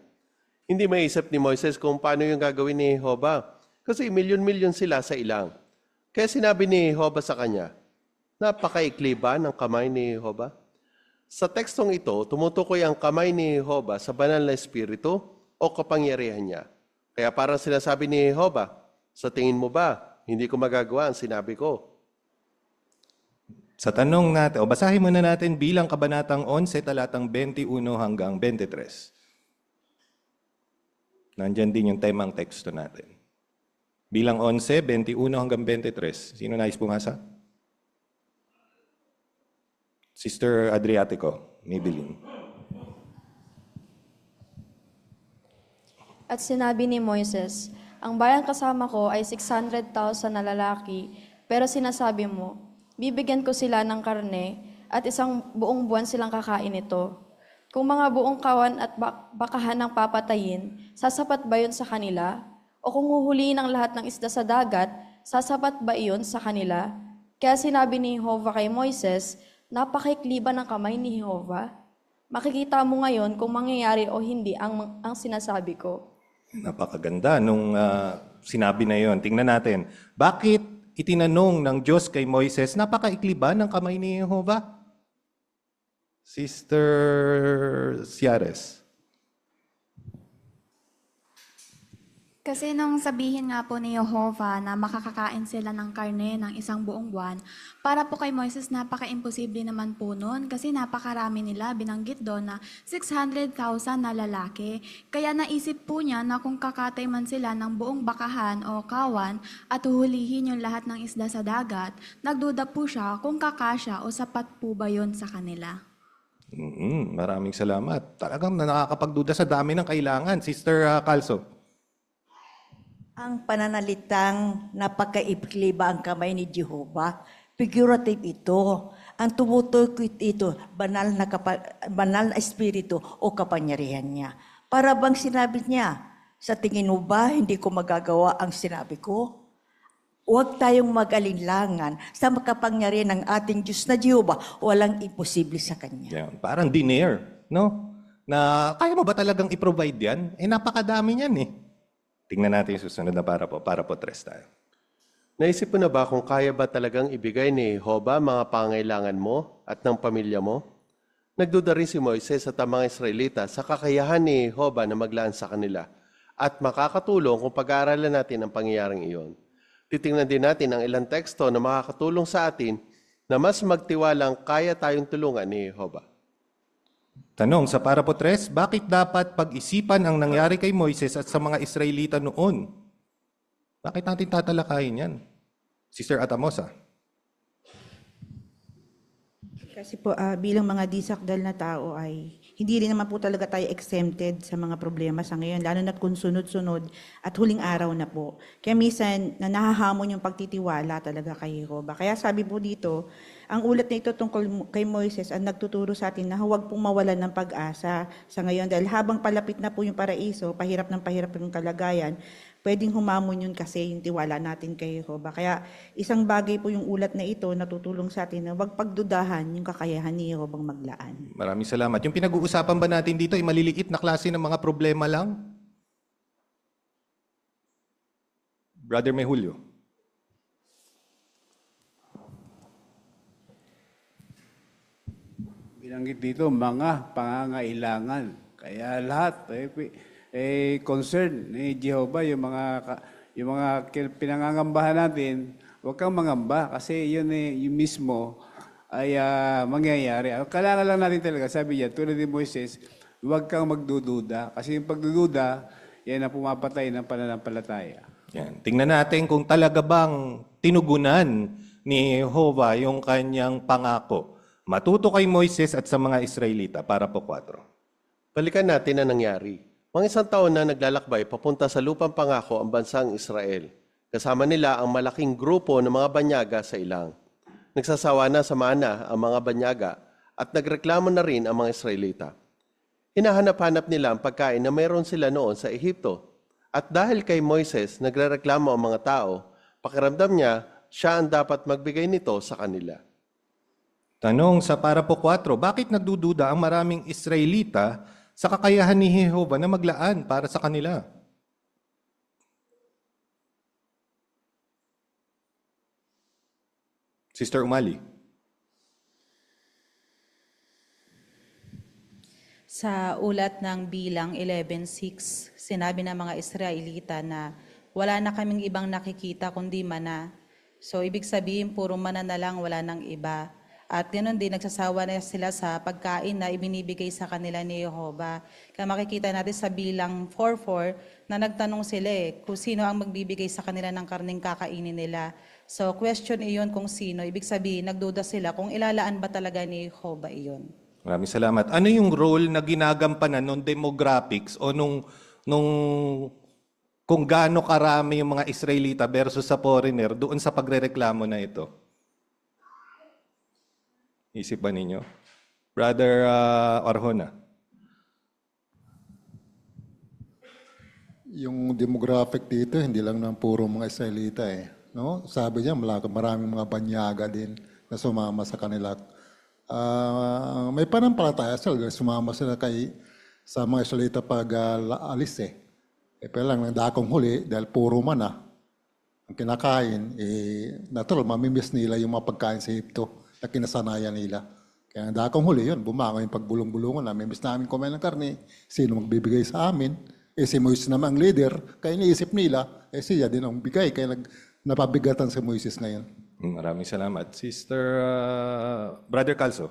Hindi maisip ni Moises kung paano yung gagawin ni Jehovah kasi milyon-milyon sila sa ilang. Kaya sinabi ni Jehovah sa kanya, napakaikli ba ng kamay ni Jehovah? Sa tekstong ito, tumutukoy ang kamay ni Jehovah sa banal na espiritu o kapangyarihan niya. Kaya parang sinasabi ni Jehovah, sa tingin mo ba, hindi ko magagawa ang sinabi ko? Sa tanong natin, o basahin muna natin bilang kabanatang 11, talatang 21 hanggang 23. Nandyan din yung temang teksto natin. Bilang 11, 21 hanggang 23. Sino nais bumasa? Sister Adriatico, Maybelline. At sinabi ni Moises, ang bayang kasama ko ay 600,000 na lalaki, pero sinasabi mo, bibigyan ko sila ng karne at isang buong buwan silang kakain ito. Kung mga buong kawan at bakahan ang papatayin, sasapat ba yun sa kanila? O kung huhuliin ang lahat ng isda sa dagat, sasapat ba iyon sa kanila? Kaya sinabi ni Jehovah kay Moises, napakaikli ba ng kamay ni Jehovah? Makikita mo ngayon kung mangyayari o hindi ang sinasabi ko. Napakaganda nung sinabi na yon. Tingnan natin. Bakit itinanong ng Diyos kay Moises, napakaikli ba ng kamay ni Jehovah? Sister Ciares. Kasi nung sabihin nga po ni Jehovah na makakakain sila ng karne ng isang buong buwan, para po kay Moises napaka-imposible naman po nun kasi napakarami nila, binanggit doon na 600,000 na lalaki. Kaya naisip po niya na kung kakatay man sila ng buong bakahan o kawan at huhulihin yung lahat ng isda sa dagat, nagduda po siya kung kakasya o sapat po ba yun sa kanila. Maraming salamat. Talagang nakakapagduda sa dami ng kailangan. Sister Calso. Ang pananalitang napakaibli ba ang kamay ni Jehovah? Figurative ito. Ang tumutukoy ito, banal na espiritu o kapangyarihan niya. Para bang sinabi niya, sa tingin mo ba hindi ko magagawa ang sinabi ko? Huwag tayong mag-alinlangan sa makapangyarihan ng ating Diyos na Jehovah. Walang imposible sa Kanya. Yan, parang denier, no? Na kaya mo ba talagang i-provide yan? Napakadami niyan eh. Tingnan natin yung susunod na para po 3 tayo. Naisip mo na ba kung kaya ba talagang ibigay ni Jehovah mga pangailangan mo at ng pamilya mo? Nagduda rin si Moises at ang mga Israelita sa kakayahan ni Jehovah na maglaan sa kanila at makakatulong kung pag-aaralan natin ang pangyayaring iyon. Titingnan din natin ang ilang teksto na makakatulong sa atin na mas magtiwalang kaya tayong tulungan ni Jehovah. Tanong sa para po 3, bakit dapat pag-isipan ang nangyari kay Moises at sa mga Israelita noon? Bakit natin tatalakayin yan? Sister Atamosa. Kasi po bilang mga disakdal na tao ay hindi rin naman po talaga tayo exempted sa mga problema sa ngayon, lalo na't kung sunod-sunod at huling araw na po. Kaya minsan nahahamon yung pagtitiwala talaga kay Jehovah. Kaya sabi po dito, ang ulat na ito tungkol kay Moises ang nagtuturo sa atin na huwag pong mawalan ng pag-asa sa ngayon dahil habang palapit na po yung paraiso, pahirap yung kalagayan, pwedeng humamon yun kasi yung tiwala natin kay Jehovah. Kaya isang bagay po yung ulat na ito na tutulong sa atin na huwag pagdudahan yung kakayahan ni Jehovah maglaan. Maraming salamat. Yung pinag-uusapan ba natin dito ay maliliit na klase ng mga problema lang? Brother Mehulio. Binanggit dito, mga pangangailangan. Kaya lahat, concern ni Jehovah, yung mga pinangangambahan natin, huwag kang mangamba kasi yun yung mismo ay mangyayari. Kailangan lang natin talaga, sabi niya, tulad ni Moises, huwag kang magdududa. Kasi yung pagdududa, yan ang pumapatay ng pananampalataya. Yan. Tingnan natin kung talaga bang tinugunan ni Jehovah yung kanyang pangako. Matuto kay Moises at sa mga Israelita para po 4. Balikan natin ang nangyari. Mga 1 taon na naglalakbay papunta sa lupang pangako ang bansang Israel. Kasama nila ang malaking grupo ng mga banyaga sa ilang. Nagsasawa na sa mana ang mga banyaga at nagreklamo na rin ang mga Israelita. Hinahanap-hanap nila ang pagkain na mayroon sila noon sa Ehipto. At dahil kay Moises nagrereklamo ang mga tao, pakiramdam niya siya ang dapat magbigay nito sa kanila. Tanong sa para po 4, bakit nagdududa ang maraming Israelita sa kakayahan ni Jehovah na maglaan para sa kanila? Sister Umali. Sa ulat ng Bilang 11:6, sinabi ng mga Israelita na wala na kaming ibang nakikita kundi mana. So ibig sabihin puro mana na lang, wala nang iba. At ganoon din, nagsasawa na sila sa pagkain na ibinibigay sa kanila ni Jehovah. Kaya makikita natin sa Bilang 4:4 na nagtanong sila kung sino ang magbibigay sa kanila ng karneng kakainin nila. So question iyon kung sino. Ibig sabihin, nagduda sila kung ilalaan ba talaga ni Jehovah iyon. Maraming salamat. Ano yung role na ginagampanan ng demographics o nung kung gaano karami yung mga Israelita versus sa foreigner doon sa pagrereklamo na ito? Isip ba ninyo? Brother Arjona. Yung demographic dito, hindi lang ng puro mga Israelita eh. No? Sabi niya, maraming mga banyaga din na sumama sa kanila. May panampalataya sila, sumama sila sa mga Israelita pag alis eh. Pero lang, dakong huli, dahil puro mana ang kinakain, natural, mamimiss nila yung mga pagkain sa Egypto na kinasanayan nila. Kaya dakong huli yun, bumangon yung pagbulong-bulungan, namimiss namin kumain ng karne, sino magbibigay sa amin? Si Moises naman ang leader, kaya iniisip nila, siya din ang bigay, kaya napabigatan si Moises ngayon. Maraming salamat. Sister Brother Calso.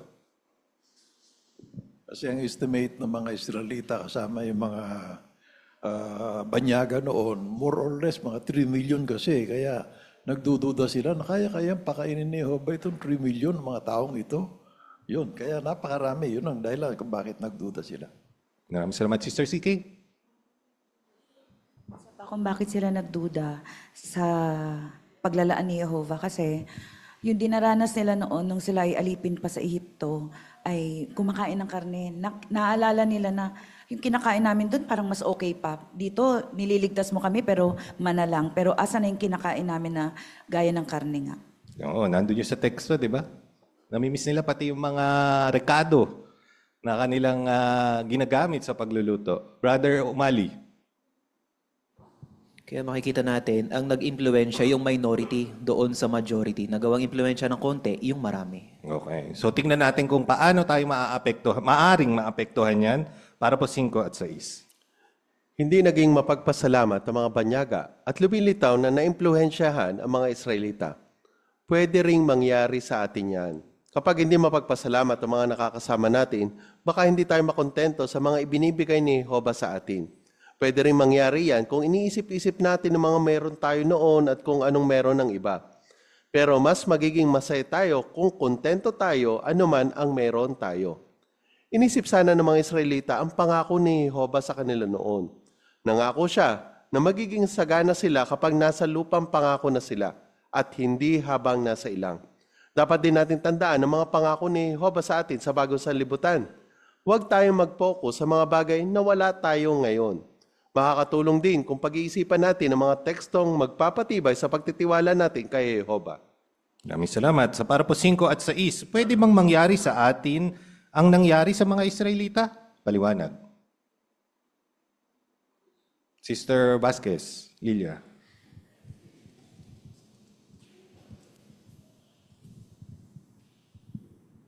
Kasi ang estimate ng mga Israelita kasama yung mga banyaga noon, more or less mga 3 million kasi. Kaya nagdududa sila na kaya-kayang pakainin ni Jehovah itong 3 million mga taong ito. Yun, kaya napakarami. Yun ang dahilan kung bakit nagduda sila. Maraming salamat. Sister CK. Kung bakit sila nagduda sa paglalaan ni Jehovah kasi yung dinaranas nila noon nung sila ay alipin pa sa Ehipto ay kumakain ng karne. Naalala nila na yung kinakain namin doon parang mas okay pa. Dito nililigtas mo kami pero mana lang. Pero asa na yung kinakain namin na gaya ng karne nga? Oo, nandun yung sa teksto, di ba? Namimiss nila pati yung mga rekado na kanilang ginagamit sa pagluluto. Brother Umali. Kaya makikita natin, ang nag-impluensya yung minority doon sa majority. Nagawang impluensya ng konti, yung marami. Okay. So tingnan natin kung paano tayo maaring maapektuhan yan para po 5 at 6. Hindi naging mapagpasalamat ang mga banyaga at lumilitaw na naimpluhensyahan ang mga Israelita. Pwede ring mangyari sa atin yan. Kapag hindi mapagpasalamat ang mga nakakasama natin, baka hindi tayo makontento sa mga ibinibigay ni Jehovah sa atin. Pwede rin mangyari yan kung iniisip-isip natin ng mga meron tayo noon at kung anong meron ng iba. Pero mas magiging masaya tayo kung kontento tayo anuman ang meron tayo. Inisip sana ng mga Israelita ang pangako ni Jehovah sa kanila noon. Nangako siya na magiging sagana sila kapag nasa lupang pangako na sila at hindi habang nasa ilang. Dapat din natin tandaan ang mga pangako ni Jehovah sa atin sa bagong sanlibutan. Huwag tayong mag-focus sa mga bagay na wala tayo ngayon. Makakatulong din kung pag-iisipan natin ang mga tekstong magpapatibay sa pagtitiwala natin kay Jehovah. Maraming salamat. Sa para po 5 at 6, pwede bang mangyari sa atin ang nangyari sa mga Israelita? Paliwanag. Sister Vasquez, Lilia.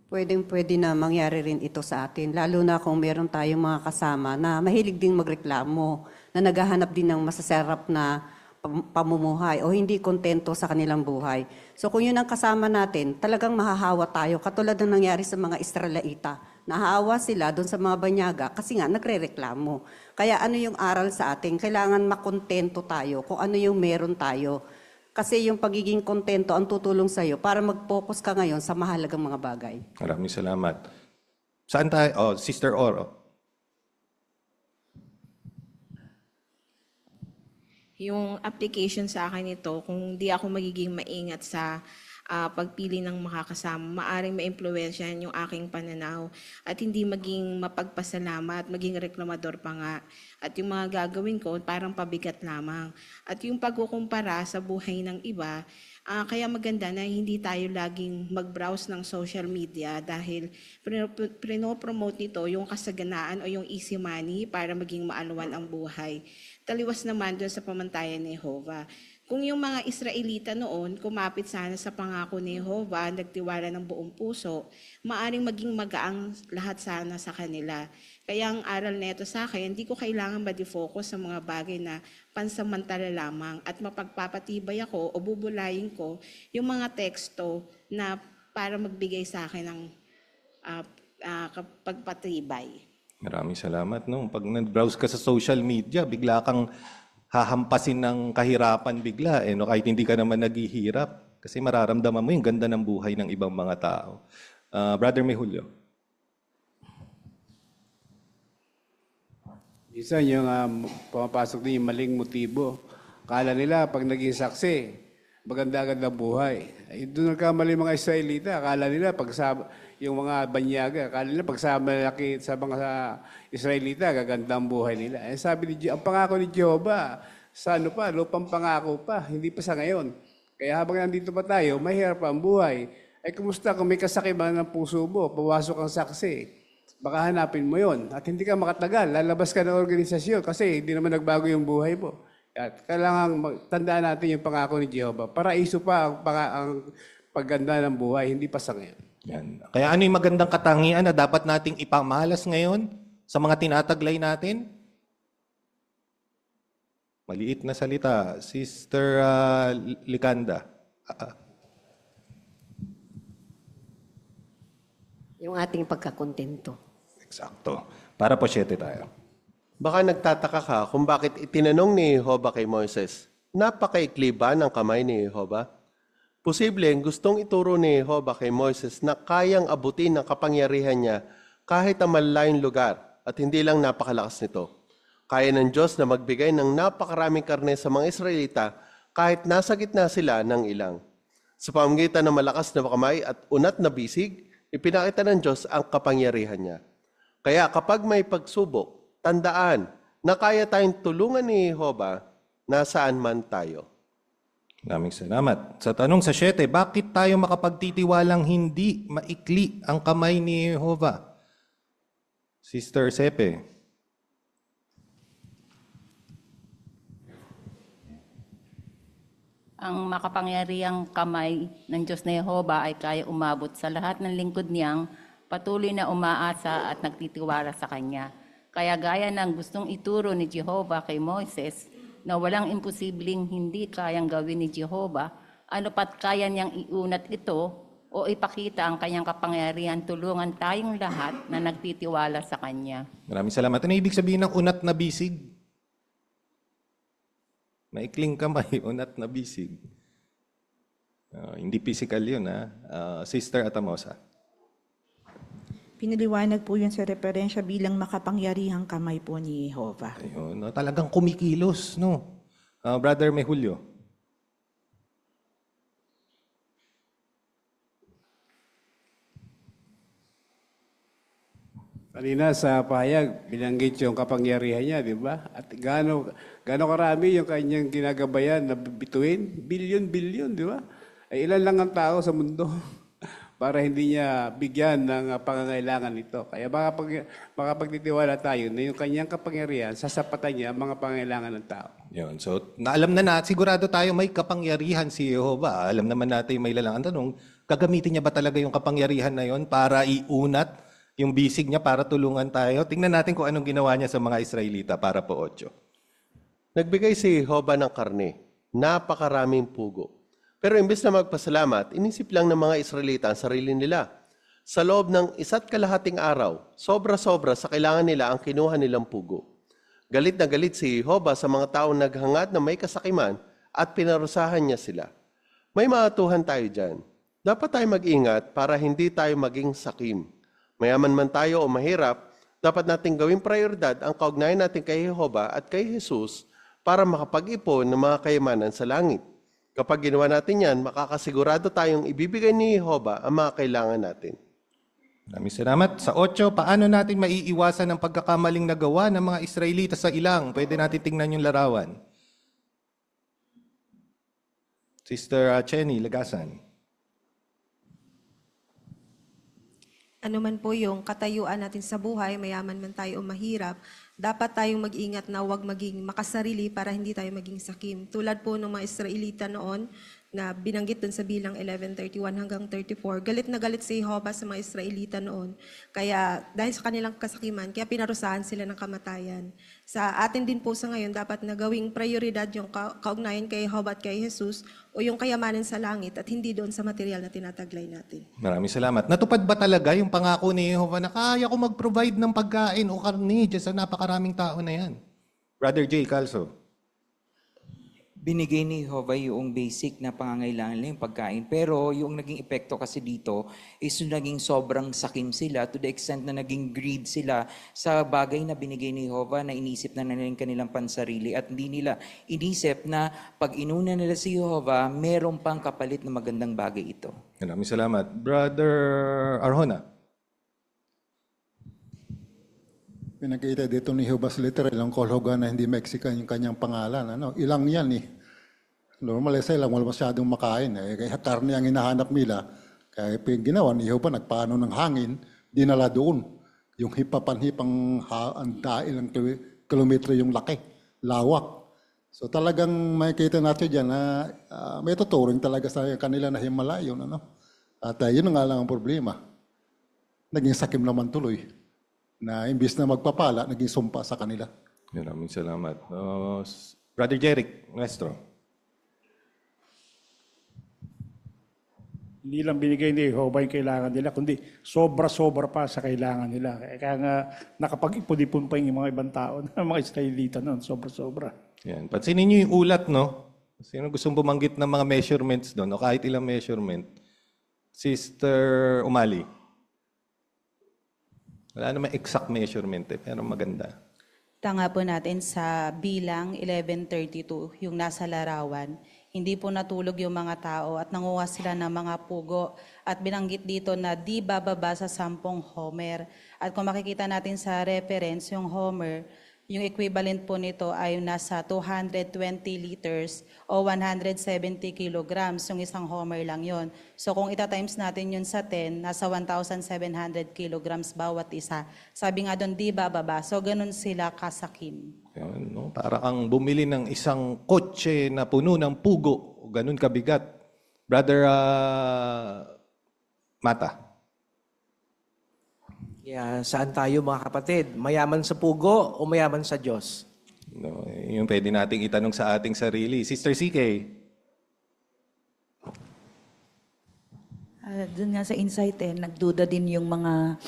Pwedeng-pwede na mangyari rin ito sa atin, lalo na kung meron tayong mga kasama na mahilig ding magreklamo, na naghahanap din ng masasarap na pamumuhay o hindi kontento sa kanilang buhay. So kung yun ang kasama natin, talagang mahahawa tayo, katulad ng nangyari sa mga Israelita. Nahahawa sila doon sa mga banyaga kasi nga nagre-reklamo. Kaya ano yung aral sa atin? Kailangan makontento tayo kung ano yung meron tayo. Kasi yung pagiging kontento ang tutulong sa'yo para mag-focus ka ngayon sa mahalagang mga bagay. Maraming salamat. Saan tayo? Oh, Sister Oro. Yung application sa akin ito, kung di ako magiging maingat sa pagpili ng makakasama, maaring maimpluwensyahan yung aking pananaw at hindi maging mapagpasalamat, maging reklamador pa nga. At yung mga gagawin ko, parang pabigat lamang. At yung pagkukumpara sa buhay ng iba, kaya maganda na hindi tayo laging mag-browse ng social media dahil prinopromote nito yung kasaganaan o yung easy money para maging maalwan ang buhay. Taliwas naman doon sa pamantayan ni Jehovah. Kung yung mga Israelita noon, kumapit sana sa pangako ni Jehovah, nagtiwala ng buong puso, maaring maging magaang lahat sana sa kanila. Kaya ang aral nito sa akin, hindi ko kailangan ma-defocus sa mga bagay na pansamantala lamang at mapagpapatibay ako o bubulayin ko yung mga teksto na para magbigay sa akin ng pagpatibay. Maraming salamat. No? Pag nag-browse ka sa social media, bigla kang hahampasin ng kahirapan bigla. No? Kahit hindi ka naman naghihirap. Kasi mararamdaman mo yung ganda ng buhay ng ibang mga tao. Brother Mejulio. Minsan yung pumapasok din yung maling motibo. Kala nila pag naging saksi, maganda-ganda buhay. Ay, doon nagkamali mga Israelita. Akala nila pag yung mga banyaga, akala nila pag sa mga Israelita, gaganda ang buhay nila. Eh, sabi ni ang pangako ni Jehovah, sa ano pa, lupang pangako pa, hindi pa sa ngayon. Kaya habang nandito pa tayo, mahirap pa ang buhay. Ay kumusta kung may kasakiman ng puso mo, pawasok ang saksi, baka hanapin mo yon at hindi ka makatagal, lalabas ka ng organisasyon kasi hindi naman nagbago yung buhay mo. At kailangan tandaan natin yung pangako ni Jehovah. Paraiso pa ang pagganda ng buhay, hindi pa sa ngayon. Yan. Kaya ano yung magandang katangian na dapat nating ipamalas ngayon sa mga tinataglay natin? Maliit na salita. Sister Likanda. Yung ating pagkakontento. Eksakto. Para po 7 tayo. Baka nagtataka ka kung bakit itinanong ni Jehovah kay Moises, napakaikli ba ng kamay ni Jehovah? Posible, gustong ituro ni Jehovah kay Moises na kayang abutin ng kapangyarihan niya kahit ang malalayong lugar at hindi lang napakalakas nito. Kaya ng Diyos na magbigay ng napakaraming karne sa mga Israelita kahit nasa gitna sila ng ilang. Sa pamamagitan ng malakas na kamay at unat na bisig, ipinakita ng Diyos ang kapangyarihan niya. Kaya kapag may pagsubok, tandaan na kaya tayong tulungan ni Jehovah nasaan man tayo. Maraming salamat. Sa tanong sa 7, bakit tayo makapagtitiwalang hindi maikli ang kamay ni Jehovah? Sister Sepe. Ang makapangyarihang kamay ng Diyos na Jehovah ay kaya umabot sa lahat ng lingkod niyang patuloy na umaasa at nagtitiwala sa Kanya. Kaya gaya ng gustong ituro ni Jehovah kay Moises na walang imposibleng hindi kayang gawin ni Jehovah, ano pat kaya niyang iunat ito o ipakita ang Kanyang kapangyarihan, tulungan tayong lahat na nagtitiwala sa Kanya. Maraming salamat. Ano ibig sabihin ng unat na bisig? Maikling kamay, unat na bisig. Hindi physical yun, ha? Sister Atamosa. Pinaliwanag po yun sa referensya bilang makapangyarihang kamay po ni Jehovah. Ayun, no? Talagang kumikilos, no? Brother Mejulio. Kanina sa pahayag, binanggit yung kapangyarihan niya, di ba? At gaano karami yung kanyang ginagabayan na bituin? Bilyon, di ba? Ay ilan lang ang tao sa mundo para hindi niya bigyan ng pangangailangan nito. Kaya makapagtitiwala tayo na yung kanyang kapangyarihan, sasapatan niya ang mga pangangailangan ng tao. Yun. So, alam na sigurado tayo may kapangyarihan si Jehovah. Alam naman natin may lalang. Ang tanong, gagamitin niya ba talaga yung kapangyarihan na yon para iunat yung bisig niya para tulungan tayo? Tingnan natin kung anong ginawa niya sa mga Israelita para po 8. Nagbigay si Jehovah ng karne, napakaraming pugo. Pero imbes na magpasalamat, inisip lang ng mga Israelita ang sarili nila. Sa loob ng 1.5 araw, sobra-sobra sa kailangan nila ang kinuha nilang pugo. Galit na galit si Jehovah sa mga taong naghangad na may kasakiman at pinarusahan niya sila. May maatuhan tayo dyan. Dapat tayo mag-ingat para hindi tayo maging sakim. Mayaman man tayo o mahirap, dapat nating gawing prioridad ang kaugnayan natin kay Jehovah at kay Jesus para makapag-ipon ng mga kayamanan sa langit. Kapag ginawa natin yan, makakasigurado tayong ibibigay ni Jehovah ang mga kailangan natin. Maraming salamat. Sa 8, paano natin maiiwasan ang pagkakamaling nagawa ng mga Israelita sa ilang? Pwede natin tingnan yung larawan. Sister Chenny Legasan. Ano man po yung katayuan natin sa buhay, mayaman man tayo o mahirap, dapat tayong mag-ingat na huwag maging makasarili para hindi tayo maging sakim. Tulad po ng mga Israelita noon na binanggit dun sa bilang 11:31 hanggang 34, galit na galit si Jehovah sa mga Israelita noon. Kaya dahil sa kanilang kasakiman, kaya pinarusahan sila ng kamatayan. Sa atin din po sa ngayon, dapat na gawing prioridad yung kaugnayan kay Jehovah at kay Jesus o yung kayamanan sa langit at hindi doon sa material na tinataglay natin. Maraming salamat. Natupad ba talaga yung pangako ni Jehovah na kaya ko mag-provide ng pagkain o karne dyan sa napakaraming tao na yan? Brother Jay Calso. binigay ni Jehovah yung basic na pangangailangan nila, yung pagkain. Pero yung naging epekto kasi dito is yung naging sobrang sakim sila to the extent na naging greed sila sa bagay na binigay ni Jehovah na inisip na nila yung kanilang pansarili at hindi nila inisip na pag inuna nila si Jehovah, meron pang kapalit na magandang bagay ito. Maraming salamat. Brother Arjona. Pinakita dito ni Jehovah literal ang kolhogan na hindi Mexican yung kanyang pangalan. Ano? Ilang yan eh. Normal sa ilang wala masyadong makain. Kaya karne ang hinahanap nila. Kaya ginawa ni Jehovah, nagpaano ng hangin, dinala doon. Yung hipapanhipang dahil ng kilometro yung laki, lawak. So talagang makikita natin dyan na may tuturing talaga sa kanila na Himalayon. Ano? At yun nga lang ang problema. Naging sakim naman tuloy. Na imbis na magpapala, naging sumpa sa kanila. Maraming salamat. Brother Jeric, Nuestro. Hindi lang binigay ni Jehovah yung kailangan nila, kundi sobra-sobra pa sa kailangan nila. Kaya nga nakapag-ipon-ipon pa yung mga ibang tao, mga Israelita noon, sobra-sobra. Yan. Pansinin niyo yung ulat, no? Sino gustong bumanggit ng mga measurements doon o kahit ilang measurement? Sister Umali. Wala naman exact measurement pero maganda. Tanga po natin sa bilang 11:32, yung nasa larawan. Hindi po natulog yung mga tao at nanguha sila ng mga pugo. At binanggit dito na di bababa sa 10 homer. At kung makikita natin sa reference, yung homer, yung equivalent po nito ay nasa 220 liters o 170 kilograms. Yung isang homer lang yon. So kung ita-times natin yun sa 10, nasa 1,700 kilograms bawat isa. Sabi nga doon, di bababa. So ganun sila kasakim. Yan, no? Para kang bumili ng isang kotse na puno ng pugo. Ganun kabigat. Brother Mata. Saan tayo mga kapatid? Mayaman sa pugo o mayaman sa Diyos? No, yung pwede nating itanong sa ating sarili. Sister CK. Doon nga sa insight nagduda din yung mga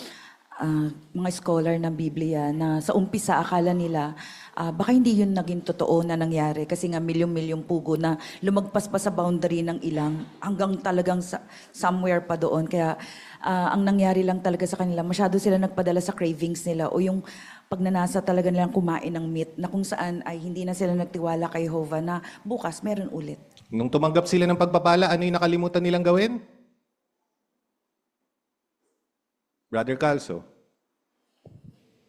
scholar ng Biblia na sa umpisa akala nila baka hindi yun naging totoo na nangyari kasi nga milyong-milyong pugo na lumagpas pa sa boundary ng ilang hanggang talagang somewhere pa doon. Kaya ang nangyari lang talaga sa kanila, masyado sila nagpadala sa cravings nila o yung pagnanasa talaga nilang kumain ng meat na kung saan ay hindi na sila nagtiwala kay Jehovah na bukas meron ulit. Nung tumanggap sila ng pagpapala, ano yung nakalimutan nilang gawin? Brother Calso.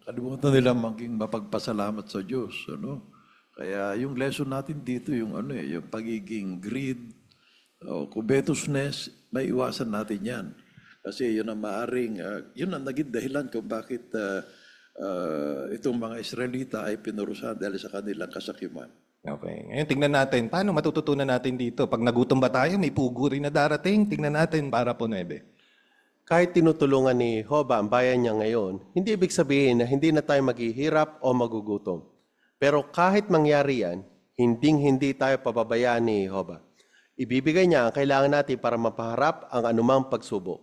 Kalimutan nila maging mapagpasalamat sa Diyos. Ano? Kaya yung lesson natin dito, yung pagiging greed, covetousness, may iwasan natin yan. Kasi yun ang maaring, yun ang naging dahilan kung bakit itong mga Israelita ay pinurusahan dahil sa kanilang kasakiman. Okay. Ngayon, tingnan natin, paano matututunan natin dito? Pag nagutom ba tayo, may pugo rin na darating. Tingnan natin para po 9. Kahit tinutulungan ni Jehovah ang bayan niya ngayon, hindi ibig sabihin na hindi na tayo maghihirap o magugutom. Pero kahit mangyari yan, hindi tayo pababayaan ni Jehovah. Ibibigay niya ang kailangan natin para mapaharap ang anumang pagsubok.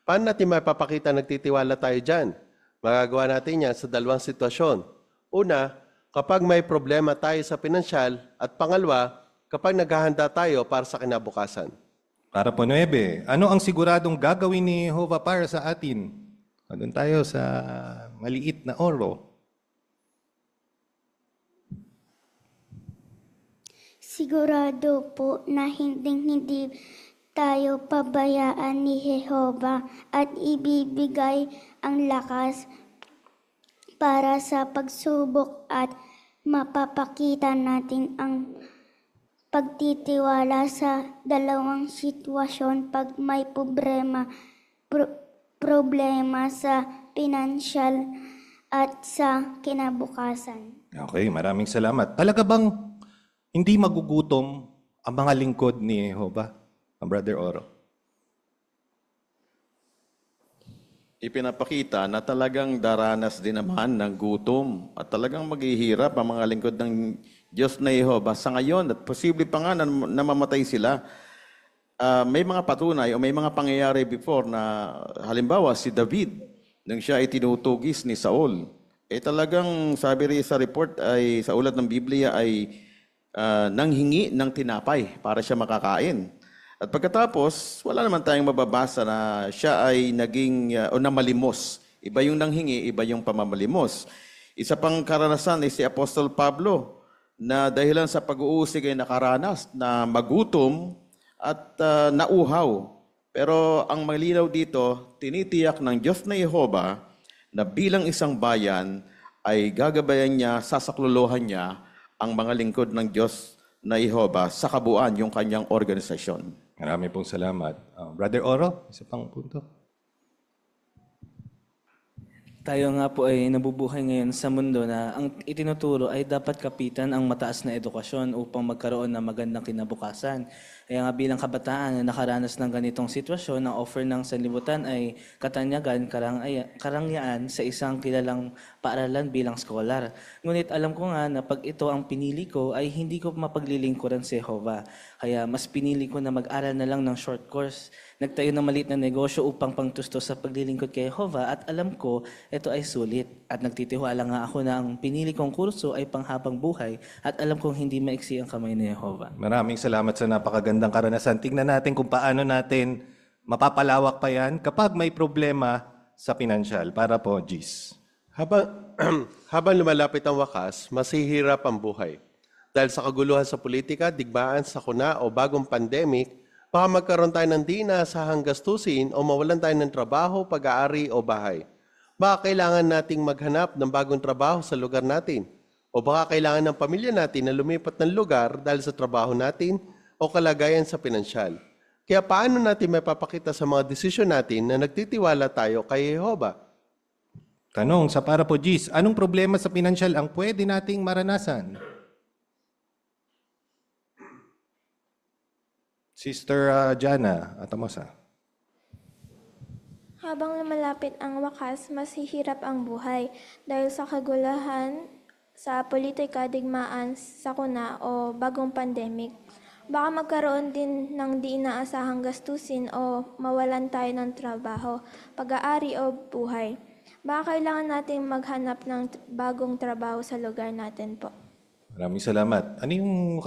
Paano natin mapapakita nagtitiwala tayo dyan? Magagawa natin yan sa 2 sitwasyon. Una, kapag may problema tayo sa pinansyal at pangalawa, kapag naghahanda tayo para sa kinabukasan. Para po 9, ano ang siguradong gagawin ni Jehovah para sa atin? Doon tayo sa maliit na oro. Sigurado po na hindi tayo pabayaan ni Jehovah at ibibigay ang lakas para sa pagsubok at mapapakita natin ang pagtitiwala sa 2 sitwasyon pag may problema sa pinansyal at sa kinabukasan. Okay, maraming salamat. Talaga bang hindi magugutom ang mga lingkod ni Jehovah? Brother Oro. Ipinapakita na talagang daranas din naman ng gutom at talagang maghihirap ang mga lingkod ng Diyos na Jehovah sa ngayon at posible pa nga na namamatay sila. May mga patunay o may mga pangyayari before na halimbawa si David nang siya ay tinutugis ni Saul. Talagang sabi rin sa report ay sa ulat ng Biblia ay nanghingi ng tinapay para siya makakain. At pagkatapos, wala naman tayong mababasa na siya ay naging o namalimos. Iba yung nanghingi, iba yung pamamalimos. Isa pang karanasan ay si Apostol Pablo na dahilan sa pag-uusig ay nakaranas na magutom at nauhaw. Pero ang malinaw dito, tinitiyak ng Diyos na Jehova na bilang isang bayan ay gagabayan niya, sasaklolohan niya ang mga lingkod ng Diyos na Jehova sa kabuuan yung kanyang organisasyon. Marami pong salamat. Brother Oro, isa pang punto. Tayo nga po ay nabubuhay ngayon sa mundo na ang itinuturo ay dapat kapitan ang mataas na edukasyon upang magkaroon ng magandang kinabukasan. Kaya nga bilang kabataan na nakaranas ng ganitong sitwasyon, ang offer ng sanlibutan ay katanyagan, karangyaan sa isang kilalang paaralan bilang scholar. Ngunit alam ko nga na pag ito ang pinili ko ay hindi ko mapaglilingkuran si Jehovah. Kaya mas pinili ko na mag-aral na lang ng short course. Nagtayo ng maliit na negosyo upang pangtusto sa paglilingkod kay Jehovah at alam ko ito ay sulit. At nagtitiwala nga ako na ang pinili kong kurso ay panghabang buhay at alam kong hindi maiksi ang kamay ni Jehovah. Maraming salamat sa napakagandang karanasan. Tingnan natin kung paano natin mapapalawak pa yan kapag may problema sa pinansyal. Para po, Gis. Habang lumalapit ang wakas, masihirap ang buhay. Dahil sa kaguluhan sa politika, digmaan, sakuna o bagong pandemic, baka magkaroon tayo ng di inaasahang gastusin o mawalan tayo ng trabaho, pag-aari o bahay. Baka kailangan nating maghanap ng bagong trabaho sa lugar natin. O baka kailangan ng pamilya natin na lumipat ng lugar dahil sa trabaho natin o kalagayan sa pinansyal. Kaya paano natin mapapakita sa mga desisyon natin na nagtitiwala tayo kay Jehovah? Tanong sa para po, Gis, anong problema sa pinansyal ang pwede nating maranasan? Sister Jana Atamosa. Habang lumalapit ang wakas, mas hihirap ang buhay dahil sa kagulahan sa politika, digmaan, sakuna o bagong pandemic. Baka magkaroon din ng di inaasahang gastusin o mawalan tayo ng trabaho, pag-aari o buhay. Baka kailangan natin maghanap ng bagong trabaho sa lugar natin po. Maraming salamat. Ano yung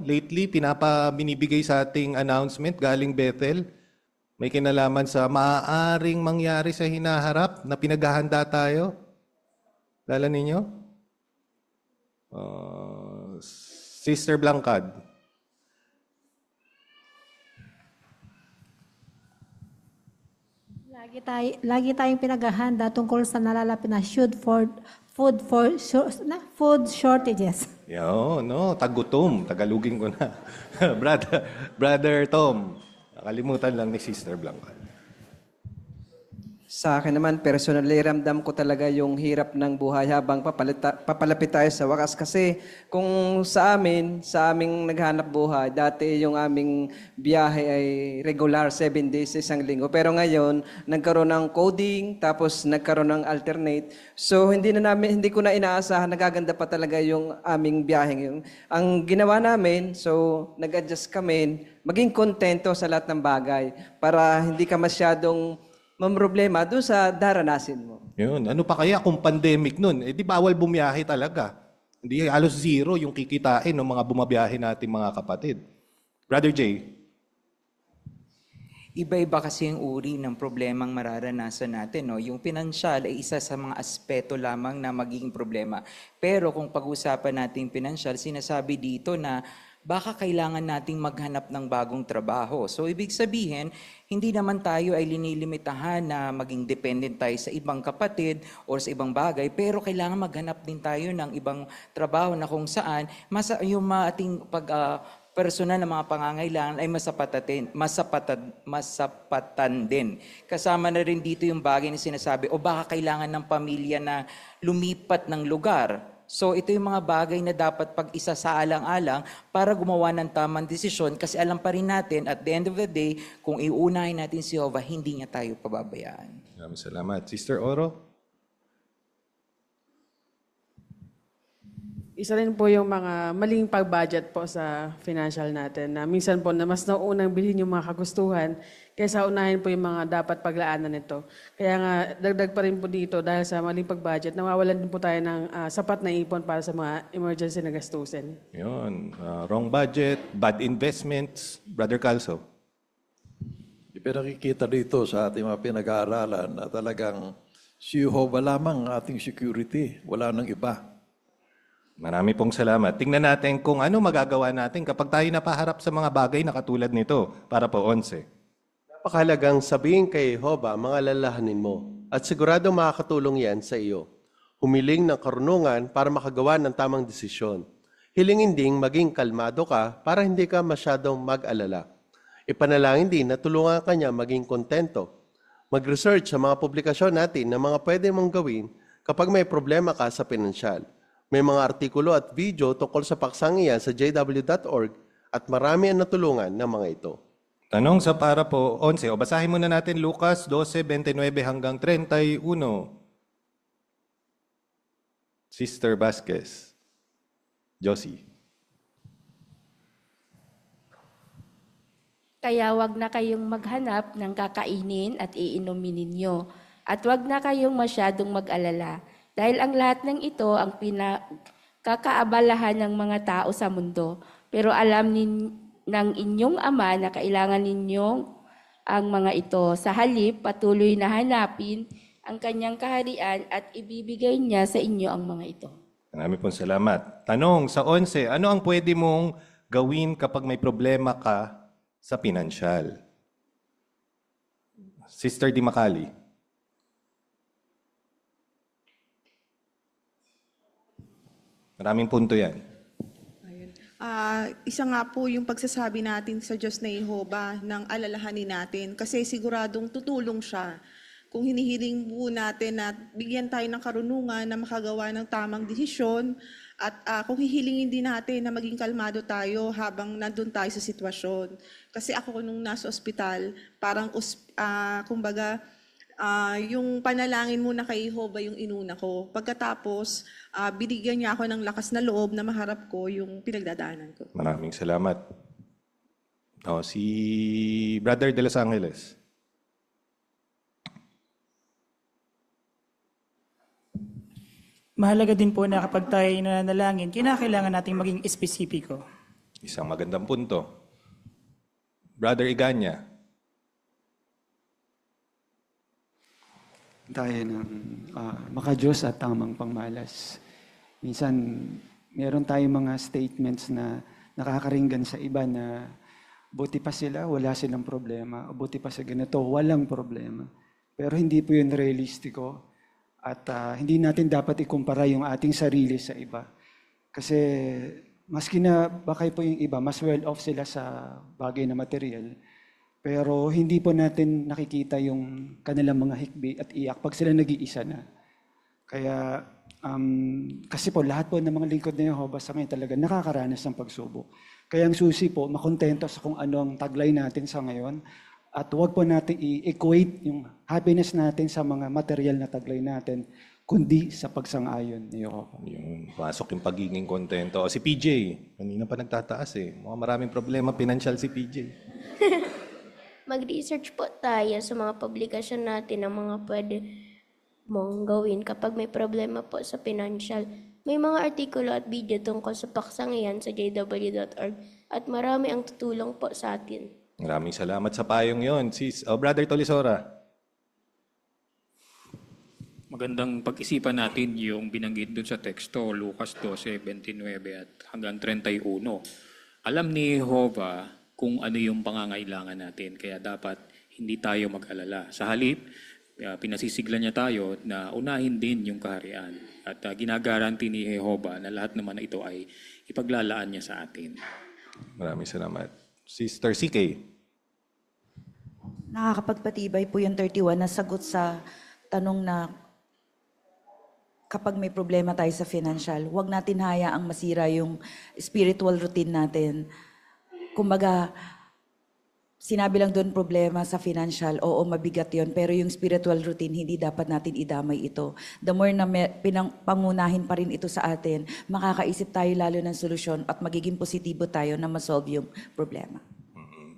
lately binibigay sa ating announcement galing Bethel? May kinalaman sa maaaring mangyari sa hinaharap na pinaghahanda tayo? Lala ninyo? Sister Blancad. Lagi tayong pinaghahanda tungkol sa nalalapit na food shortages. Tagutom. Tagalugin ko na. Brother Tom. Nakalimutan lang ni Sister Blanca. Sa akin naman, personally, ramdam ko talaga yung hirap ng buhay habang papalapit tayo sa wakas. Kasi kung sa aming naghanap buhay, dati yung aming biyahe ay regular 7 days sa isang linggo. Pero ngayon, nagkaroon ng coding, tapos nagkaroon ng alternate. So hindi ko na inaasahan, nagaganda pa talaga yung aming biyahe. Ang ginawa namin, so nag-adjust kami, maging kontento sa lahat ng bagay para hindi ka masyadong problema doon sa daranasin mo. Yun. Ano pa kaya kung pandemic nun? Di bawal bumiyahe talaga. Hindi halos zero yung kikitain ng mga bumabiyahe natin mga kapatid. Brother Jay. Iba-iba kasi yung uri ng problemang mararanasan natin. No? Yung pinansyal ay isa sa mga aspeto lamang na magiging problema. Pero kung pag-usapan natin pinansyal, sinasabi dito na baka kailangan nating maghanap ng bagong trabaho. So, ibig sabihin, hindi naman tayo ay linilimitahan na maging dependent tayo sa ibang kapatid o sa ibang bagay, pero kailangan maghanap din tayo ng ibang trabaho na kung saan yung ating personal na mga pangangailangan ay masapatan din. Kasama na rin dito yung bagay na sinasabi, o baka kailangan ng pamilya na lumipat ng lugar. So ito yung mga bagay na dapat pag-isa sa alang-alang para gumawa ng tamang desisyon kasi alam pa rin natin at the end of the day, kung iuunahin natin si Jehovah, hindi niya tayo pababayaan. Maraming salamat. Sister Oro? isa rin po yung mga maling pag-budget po sa financial natin na minsan po na mas naunang bilhin yung mga kagustuhan kaysa unahin po yung mga dapat paglaanan nito. Kaya nga dagdag pa rin po dito dahil sa maling pag-budget, nawawalan din po tayo ng sapat na ipon para sa mga emergency na gastusin. Yun. Wrong budget, bad investments. Brother Calso. Ipinakikita dito sa ating mga pinag-aaralan na talagang si Jehovah lamang ang ating security. Wala nang iba. Marami pong salamat. Tingnan natin kung ano magagawa natin kapag tayo napaharap sa mga bagay na katulad nito para po 11. Napakahalagang sabihin kay Jehovah mga lalahanin mo at sigurado makakatulong yan sa iyo. Humiling ng karunungan para makagawa ng tamang desisyon. Hilingin ding maging kalmado ka para hindi ka masyadong mag-alala. Ipanalangin din na tulungan ka niya maging kontento. Mag-research sa mga publikasyon natin na mga pwede mong gawin kapag may problema ka sa pinansyal. May mga artikulo at video tungkol sa paksang iyan sa jw.org at marami ang natulungan ng mga ito. Tanong sa para po 11. O basahin muna natin Lucas 12:29 hanggang 31. Sister Vasquez. Josie. Kaya wag na kayong maghanap ng kakainin at iinumin ninyo. At wag na kayong masyadong mag-alala. Dahil ang lahat ng ito ang pinakakaabalahan ng mga tao sa mundo. Pero alam ng inyong Ama na kailangan ninyong ang mga ito. Sa halip, patuloy na hanapin ang kanyang kaharian at ibibigay niya sa inyo ang mga ito. Marami pong salamat. Tanong sa 11. Ano ang pwede mong gawin kapag may problema ka sa pinansyal? Sister Di Macali. Maraming punto yan. Isa nga po yung pagsasabi natin sa Diyos na Jehovah ng alalahanin natin kasi siguradong tutulong siya. Kung hinihiling po natin na bigyan tayo ng karunungan na makagawa ng tamang desisyon at kung hihilingin din natin na maging kalmado tayo habang nandun tayo sa sitwasyon. Kasi ako nung nasa ospital, parang kumbaga, yung panalangin muna kay Jehovah yung inuna ko. Pagkatapos, binigyan niya ako ng lakas na loob na maharap ko yung pinagdadaanan ko. Maraming salamat. Si Brother De Los Angeles. Mahalaga din po na kapag tayo nananalangin, kinakailangan nating maging espesipiko. Isang magandang punto. Brother Iganya. Tayo ng makadiyos at tamang pangmalas. Minsan, meron tayong mga statements na nakakaringgan sa iba na buti pa sila, wala silang problema. O buti pa sa ganito, walang problema. Pero hindi po yun realistiko. At hindi natin dapat ikumpara yung ating sarili sa iba. Kasi maski na bakay po yung iba, mas well off sila sa bagay na material. Pero hindi po natin nakikita yung kanilang mga hikbi at iyak pag sila nag-iisa na. Kaya, kasi po lahat po ng mga lingkod na Jehovah sa ngayon talaga nakakaranas ng pagsubok. Kaya ang susi po, makontento sa kung ano ang taglay natin sa ngayon. At huwag po natin i-equate yung happiness natin sa mga material na taglay natin, kundi sa pagsang-ayon ni Jehovah. Yung pasok yung pagiging kontento. Si PJ, kanina pa nagtataas Mukhang maraming problema financial si PJ. Mag-research po tayo sa mga publikasyon natin ng mga pwede mong gawin kapag may problema po sa financial. May mga artikulo at video tungkol sa paksang iyan sa jw.org at marami ang tutulong po sa atin. Maraming salamat sa payong yon. Brother Tolisora. Magandang pag-isipan natin yung binanggit doon sa teksto, Lucas 12:29 at hanggang 31. Alam ni Jehovah kung ano yung pangangailangan natin. Kaya dapat hindi tayo mag-alala. Sa halip, pinasisiglan niya tayo na unahin din yung kaharian. At ginagaranti ni Jehovah na lahat naman na ito ay ipaglalaan niya sa atin. Maraming salamat. Sister CK. Nakakapagpatibay po yung 31 na sagot sa tanong na kapag may problema tayo sa financial, huwag natin hayaang masira yung spiritual routine natin. Kumbaga, sinabi lang doon problema sa financial, oo, mabigat yon, pero yung spiritual routine, hindi dapat natin idamay ito. The more na pangunahin pa rin ito sa atin, makakaisip tayo lalo ng solusyon at magiging positibo tayo na masolve yung problema.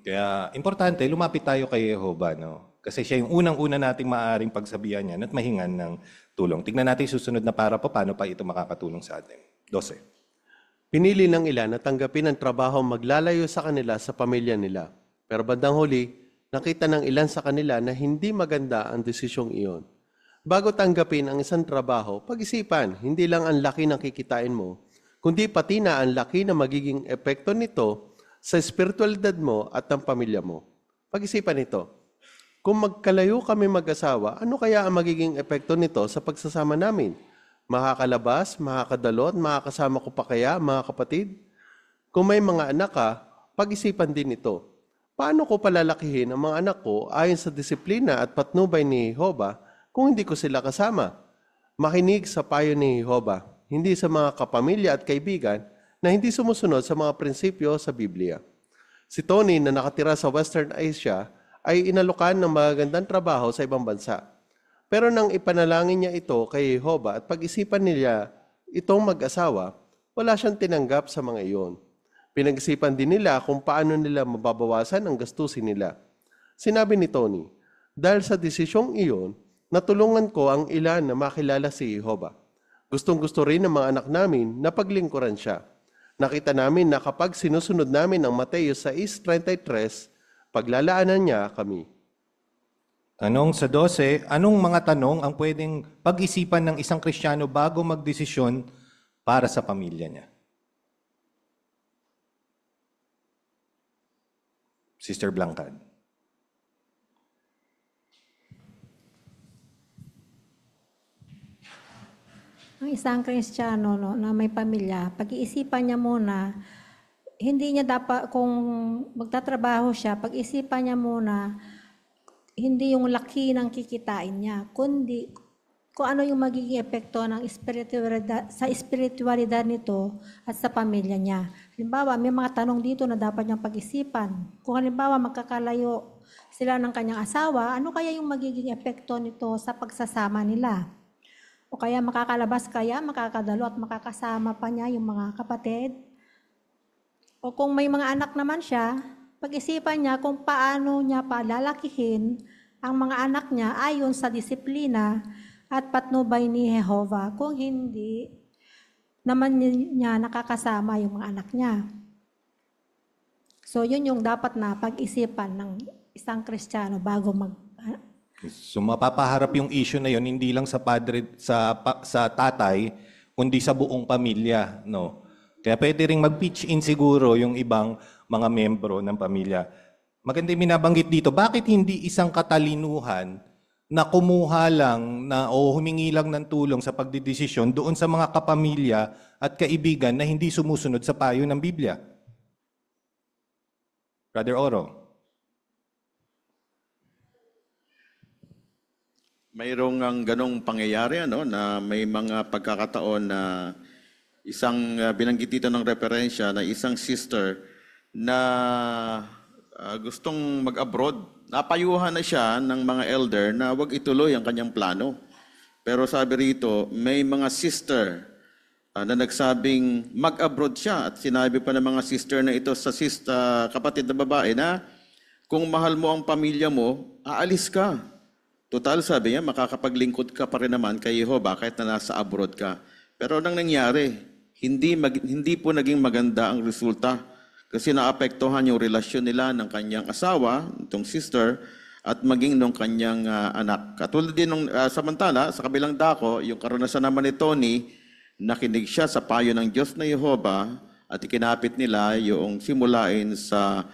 Kaya importante, lumapit tayo kay Jehovah, no? Kasi siya yung unang-una nating maaaring pagsabihan niya at mahingan ng tulong. Tignan natin susunod na para paano pa ito makakatulong sa atin. 12. Pinili ng ilan na tanggapin ang trabaho maglalayo sa kanila sa pamilya nila. Pero bandang huli, nakita ng ilan sa kanila na hindi maganda ang desisyong iyon. Bago tanggapin ang isang trabaho, pag-isipan, hindi lang ang laki ng kikitain mo, kundi pati na ang laki na magiging epekto nito sa spiritualidad mo at ng pamilya mo. Pag-isipan ito. Kung magkalayo kami mag-asawa, ano kaya ang magiging epekto nito sa pagsasama namin? Makakalabas, makakadalot, makakasama ko pa kaya, mga kapatid? Kung may mga anak ka, pag-isipan din ito. Paano ko palalakihin ang mga anak ko ayon sa disiplina at patnubay ni Jehovah kung hindi ko sila kasama? Makinig sa payo ni Jehovah, hindi sa mga kapamilya at kaibigan na hindi sumusunod sa mga prinsipyo sa Biblia. Si Tony na nakatira sa Western Asia ay inalokan ng magagandang trabaho sa ibang bansa. Pero nang ipanalangin niya ito kay Jehovah at pag-isipan nila itong mag-asawa, wala siyang tinanggap sa mga iyon. Pinag-isipan din nila kung paano nila mababawasan ang gastusin nila. Sinabi ni Tony, dahil sa desisyong iyon, natulungan ko ang ilan na makilala si Jehovah. Gustong-gusto rin ng mga anak namin na paglingkuran siya. Nakita namin na kapag sinusunod namin ang Mateo 6:33, paglalaanan niya kami. Tanong sa 12, anong mga tanong ang pwedeng pag-isipan ng isang Kristiyano bago magdesisyon para sa pamilya niya? Sister Blancad. Ang isang Kristiyano no, na may pamilya, pag-iisipan niya muna, hindi niya dapat, kung magtatrabaho siya, pag-isipan niya muna, hindi yung laki ng kikitain niya, kundi kung ano yung magiging epekto ng sa espiritualidad nito at sa pamilya niya. Halimbawa, may mga tanong dito na dapat niyang pag-isipan. Kung halimbawa magkakalayo sila ng kanyang asawa, ano kaya yung magiging epekto nito sa pagsasama nila? O kaya makakalabas kaya, makakadalo at makakasama pa niya yung mga kapatid? O kung may mga anak naman siya, pag-isipan niya kung paano niya palalakihin ang mga anak niya ayon sa disiplina at patnubay ni Jehovah, kung hindi naman niya nakakasama yung mga anak niya. So yun yung dapat na pag-isipan ng isang Kristiyano bago So mapapaharap yung issue na yun hindi lang sa padre, sa tatay, kundi sa buong pamilya, no? Kaya pwede ring mag-pitch in siguro yung ibang mga membro ng pamilya. Maganda yung binabanggit dito, bakit hindi isang katalinuhan na kumuha lang na o humingi lang ng tulong sa pagdidesisyon doon sa mga kapamilya at kaibigan na hindi sumusunod sa payo ng Biblia? Brother Oro. Mayroong ang ganong pangyayari na may mga pagkakataon na isang binanggit dito ng referensya na isang sister na gustong mag-abroad. Napayuhan na siya ng mga elder na wag ituloy ang kanyang plano. Pero sabi rito, may mga sister na nagsabing mag-abroad siya at sinabi pa ng mga sister na ito sa kapatid na babae na kung mahal mo ang pamilya mo, aalis ka. Total, sabi niya, makakapaglingkod ka pa rin naman kay Jehovah kahit na nasa abroad ka. Pero nang nangyari, hindi po naging maganda ang resulta kasi naapektuhan yung relasyon nila ng kanyang asawa, itong sister, at maging ng kanyang anak. Katulad din nung samantala, sa kabilang dako, yung karanasan naman ni Tony, nakinig siya sa payo ng Diyos na Jehovah at ikinapit nila yung simulain sa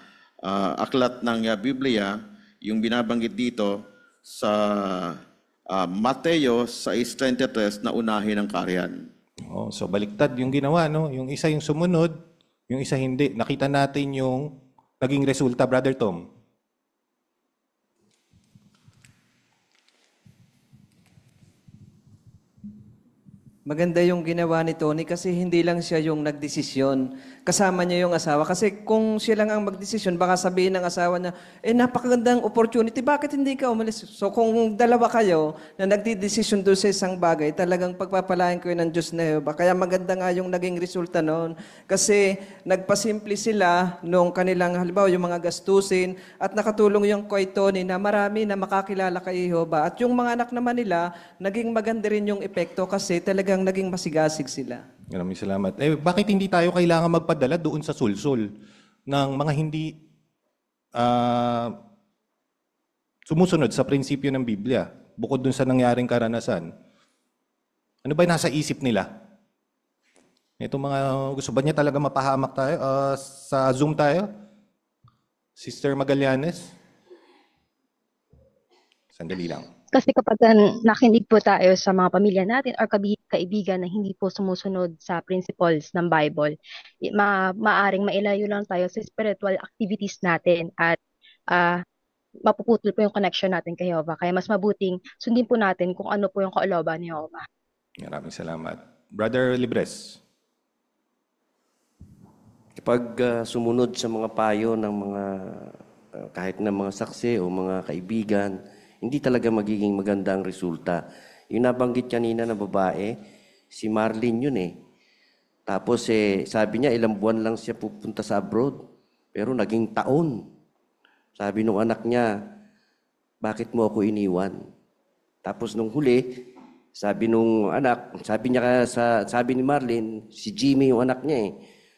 aklat ng Biblia, yung binabanggit dito sa Mateo 6:33 na unahin ang kaharian. Oh, so baliktad yung ginawa, no? Yung isa yung sumunod, yung isa hindi. Nakita natin yung naging resulta, Brother Tom. Maganda yung ginawa ni Tony kasi hindi lang siya yung nagdesisyon. kasama niya yung asawa. Kasi kung siya lang ang magdesisyon, baka sabihin ng asawa niya, napakagandang opportunity, bakit hindi ka umalis? So kung dalawa kayo na nagdidesisyon doon sa isang bagay, talagang pagpapalain ko yun ng Diyos na Jehova. Kaya maganda nga yung naging resulta noon. Kasi nagpasimple sila nung kanilang, halimbawa, yung mga gastusin, at nakatulong yung kay Tony na marami na makakilala kay Jehova. At yung mga anak naman nila, naging maganda rin yung epekto kasi talagang naging masigasig sila. Maraming salamat. Bakit hindi tayo kailangan magpadala doon sa sulsul ng mga hindi sumusunod sa prinsipyo ng Biblia, bukod doon sa nangyaring karanasan? Ano ba nasa isip nila? Ito mga, gusto ba niya talaga mapahamak tayo? Sa Zoom tayo? Sister Magallanes? Sandali lang. Kasi kapag nakinig po tayo sa mga pamilya natin or kaibigan na hindi po sumusunod sa principles ng Bible, maaring mailayo lang tayo sa spiritual activities natin at mapuputol po yung connection natin kay Jehovah. Kaya mas mabuting sundin po natin kung ano po yung kaaloban ni Jehovah. Maraming salamat. Brother Libres. Kapag sumunod sa mga payo ng mga kahit ng mga saksi o mga kaibigan, hindi talaga magiging maganda ang resulta. Yung nabanggit kanina na babae, si Marlene yun eh. Tapos sabi niya ilang buwan lang siya pupunta sa abroad. Pero naging taon. Sabi nung anak niya, bakit mo ako iniwan? Tapos nung huli, sabi nung anak, sabi ni Marlene, si Jimmy yung anak niya eh.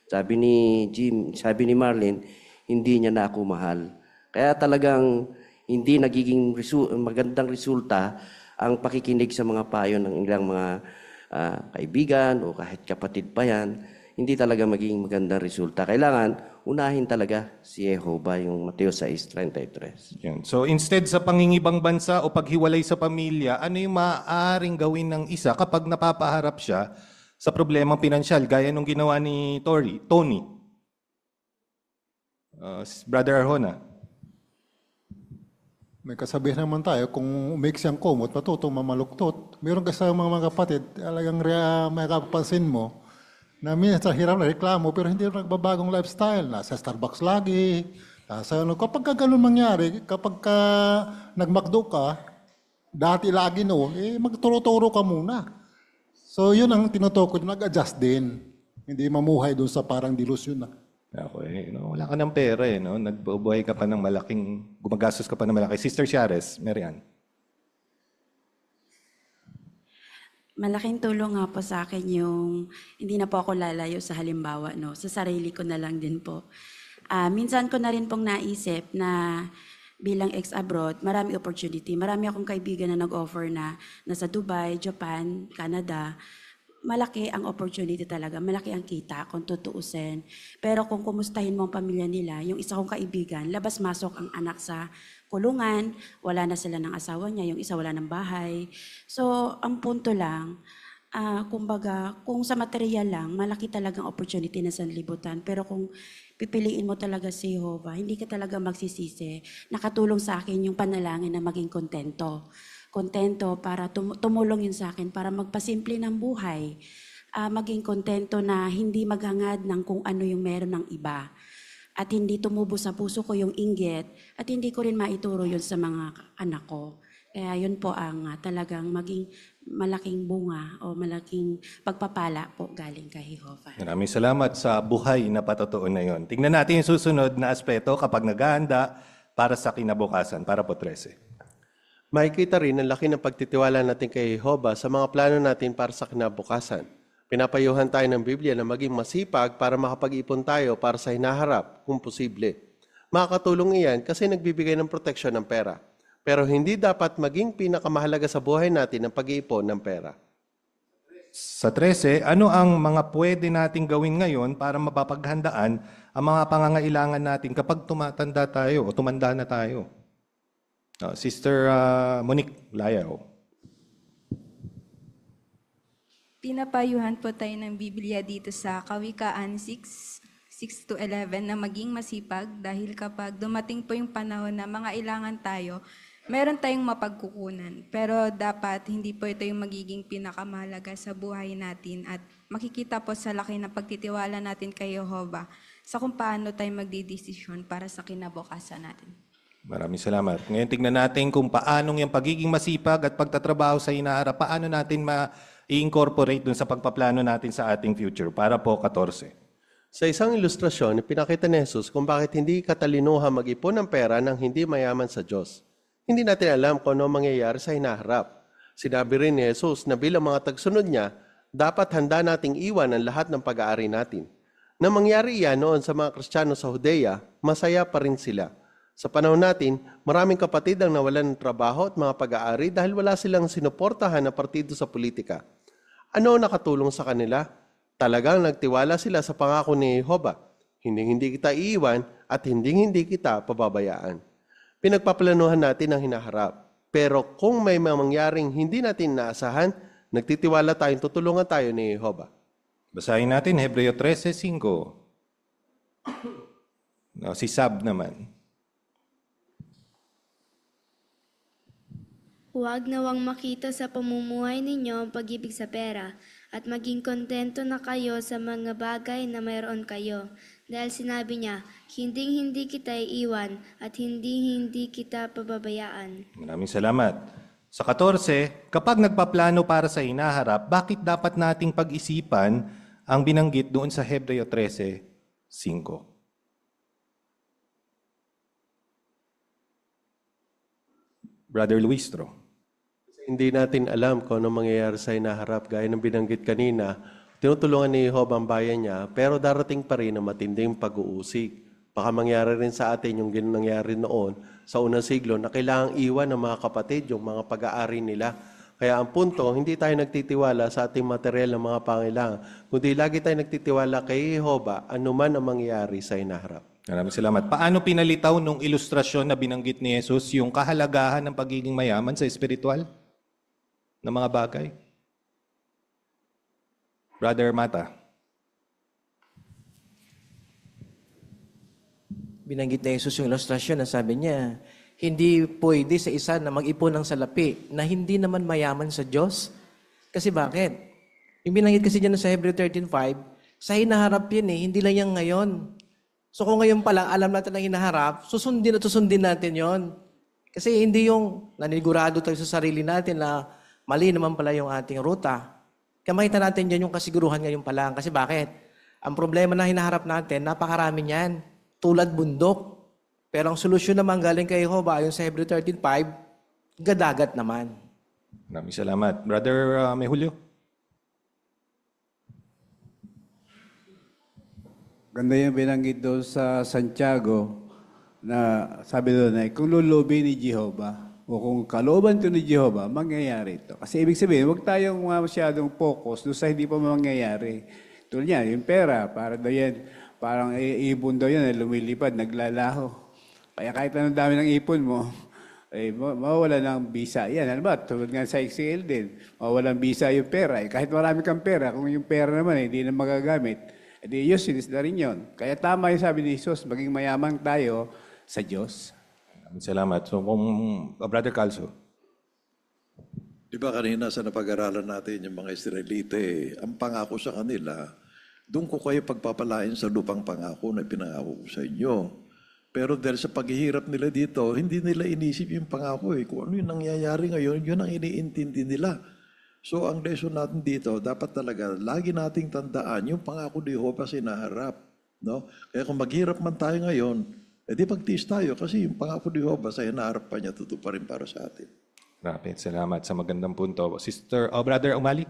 Sabi ni Marlene, hindi niya na ako mahal. Kaya talagang hindi nagiging magandang resulta ang pakikinig sa mga payo ng ilang mga kaibigan o kahit kapatid pa yan. Hindi talaga magiging magandang resulta. Kailangan unahin talaga si Jehovah, yung Mateo 6:33. Yan. So instead sa pangingibang bansa o paghiwalay sa pamilya, ano yung maaaring gawin ng isa kapag napapaharap siya sa problemang pinansyal gaya nung ginawa ni Tony? Brother Arjona. May kasabihan naman tayo, kung umiksi ang kumot, matutong mamaluktot. Meron kasi mga kapatid, talagang may kapapansin mo, na minsan hirap na reklamo, pero hindi nagbabagong lifestyle. Nasa Starbucks lagi. Kapag ganun mangyari, kapag nagmakdo ka, dati lagi noon, magturo-turo ka muna. So yun ang tinutukod, nag-adjust din. Hindi mamuhay doon sa parang delusion na. Okay, wala ka ng pera no? Nagbubuhay ka pa ng malaking, gumagastos ka pa ng malaki. Sister Chares, Marian. Malaking tulong nga po sa akin yung hindi na po ako lalayo sa halimbawa, no? Sa sarili ko na lang din po. Minsan ko na rin pong naisip na bilang ex-abroad, marami opportunity. Marami akong kaibigan na nag-offer na nasa Dubai, Japan, Canada. Malaki ang opportunity talaga, malaki ang kita kung tutuusin. Pero kung kumustahin mo ang pamilya nila, yung isa kong kaibigan, labas-masok ang anak sa kulungan, wala na sila ng asawa niya, yung isa wala ng bahay. So, ang punto lang, kumbaga, kung sa material lang, malaki talagang opportunity na sanlibutan. Pero kung pipiliin mo talaga si Jehovah, hindi ka talaga magsisisi. Nakatulong sa akin yung panalangin na maging kontento para tumulong yun sa akin para magpasimple ng buhay, maging kontento na hindi maghangad ng kung ano yung meron ng iba at hindi tumubo sa puso ko yung inggit at hindi ko rin maituro yun sa mga anak ko. Kaya yun po ang talagang maging malaking bunga o malaking pagpapala po galing kay Jehovah. Maraming salamat sa buhay na patotoo na yun. Tingnan natin yung susunod na aspeto kapag naghahanda para sa kinabukasan. Para po 13. Makikita rin ang laki ng pagtitiwala natin kay Jehovah sa mga plano natin para sa kinabukasan. Pinapayuhan tayo ng Biblia na maging masipag para makapag-ipon tayo para sa hinaharap, kung posible. Makakatulong iyan kasi nagbibigay ng proteksyon ng pera. Pero hindi dapat maging pinakamahalaga sa buhay natin ang pag-iipon ng pera. Sa 13, ano ang mga pwede nating gawin ngayon para mapapaghandaan ang mga pangangailangan natin kapag tumatanda tayo o tumanda na tayo? Sister Monique Layaw. Pinapayuhan po tayo ng Biblia dito sa Kawikaan 6:6-11 na maging masipag dahil kapag dumating po yung panahon na mga ilangan tayo, meron tayong mapagkukunan. Pero dapat hindi po ito yung magiging pinakamahalaga sa buhay natin at makikita po sa laki ng pagtitiwala natin kay Jehovah sa kung paano tayo magdidesisyon para sa kinabukasan natin. Maraming salamat. Ngayon tignan natin kung paanong yung pagiging masipag at pagtatrabaho sa hinaharap, paano natin ma-incorporate dun sa pagpaplano natin sa ating future. Para po 14. Sa isang ilustrasyon, pinakita ni Jesus kung bakit hindi katalinuhan mag-ipon ng pera ng hindi mayaman sa Diyos. Hindi natin alam kung ano mangyayari sa hinaharap. Sinabi rin ni Jesus na bilang mga tagsunod niya, dapat handa nating iwan ang lahat ng pag-aari natin. Nang mangyari yan noon sa mga Kristiyano sa Judea, masaya pa rin sila. Sa panahon natin, maraming kapatid ang nawalan ng trabaho at mga pag-aari dahil wala silang sinuportahan na partido sa politika. Ano ang nakatulong sa kanila? Talagang nagtiwala sila sa pangako ni Jehovah. Hindi kita iiwan at hindi kita pababayaan. Pinagpaplanuhan natin ang hinaharap. Pero kung may mangyaring hindi natin naasahan, nagtitiwala tayong tutulungan tayo ni Jehovah. Basahin natin Hebreo 13:5. No, si Sab naman. Huwag nawang makita sa pamumuhay ninyo ang pag-ibig sa pera at maging kontento na kayo sa mga bagay na mayroon kayo. Dahil sinabi niya, hindi kita iiwan at hindi kita pababayaan. Maraming salamat. Sa 14, kapag nagpaplano para sa hinaharap, bakit dapat nating pag-isipan ang binanggit doon sa Hebreo 13:5? Brother Luistro. Hindi natin alam kung ano mangyayari sa hinaharap. Gaya ng binanggit kanina, tinutulungan ni Jehovah ang bayan niya, pero darating pa rin ang matinding pag-uusig. Baka mangyari rin sa atin yung nangyari noon sa unang siglo na kailangang iwan ng mga kapatid yung mga pag-aari nila. Kaya ang punto, hindi tayo nagtitiwala sa ating material ng mga pangailangan, kundi lagi tayo nagtitiwala kay Jehovah anuman ang mangyayari sa hinaharap. Maraming salamat. Paano pinalitaw nung ilustrasyon na binanggit ni Jesus yung kahalagahan ng pagiging mayaman sa espiritual na mga bagay? Brother Mata. Binanggit na Jesus yung ilustrasyon na sabi niya, hindi pwede sa isa na mag-ipon ng salapi na hindi naman mayaman sa Diyos. Kasi bakit? Yung binanggit kasi dyan sa Hebreo 13:5, sa hinaharap yan hindi lang yan ngayon. So kung ngayon pa lang alam natin ang hinaharap, susundin at susundin natin yon. Kasi hindi yung nanigurado tayo sa sarili natin na mali naman pala yung ating ruta. Kaya makita natin dyan yung kasiguruhan ngayon pa lang. Kasi bakit? Ang problema na hinaharap natin, napakarami niyan. Tulad bundok. Pero ang solusyon naman galing kay Jehovah, ayon sa Hebreo 13:5, gadagat naman. Maraming salamat. Brother Mehulio. Ganda yung binanggit doon sa Santiago na sabi doon na kung lulubin ni Jehovah o kung kalooban ito ni Jehovah, mangyayari ito. Kasi ibig sabihin, huwag tayong masyadong focus doon sa hindi pa mangyayari. Tulad niya, yung pera, para daw yan, parang ibon daw yan, lumilipad, naglalaho. Kaya kahit anong dami ng ipon mo, mawawala ng visa. Yan, ano ba? Tulad nga sa XCL din, mawawala ng visa yung pera. Kahit marami kang pera, kung yung pera naman hindi na magagamit, edi useless na rin yun. Kaya tama yung sabi ni Jesus, maging mayaman tayo sa Diyos. Salamat. So, Brother Calso. Di ba kanina sa napag-aralan natin yung mga Israelite, ang pangako sa kanila, doon ko kayo pagpapalain sa lupang pangako na pinangako ko sa inyo. Pero dahil sa paghihirap nila dito, hindi nila inisip yung pangako eh. Kung ano yung nangyayari ngayon, yun ang iniintindi nila. So ang lesson natin dito, dapat talaga lagi nating tandaan yung pangako ni Jehovah sinaharap. No? Kaya kung maghirap man tayo ngayon, edi magtiis tayo kasi yung pangako ni Jehovah sa hinaharap pa niya, tutuparin para sa atin. Rapid, salamat sa magandang punto. Brother Umali.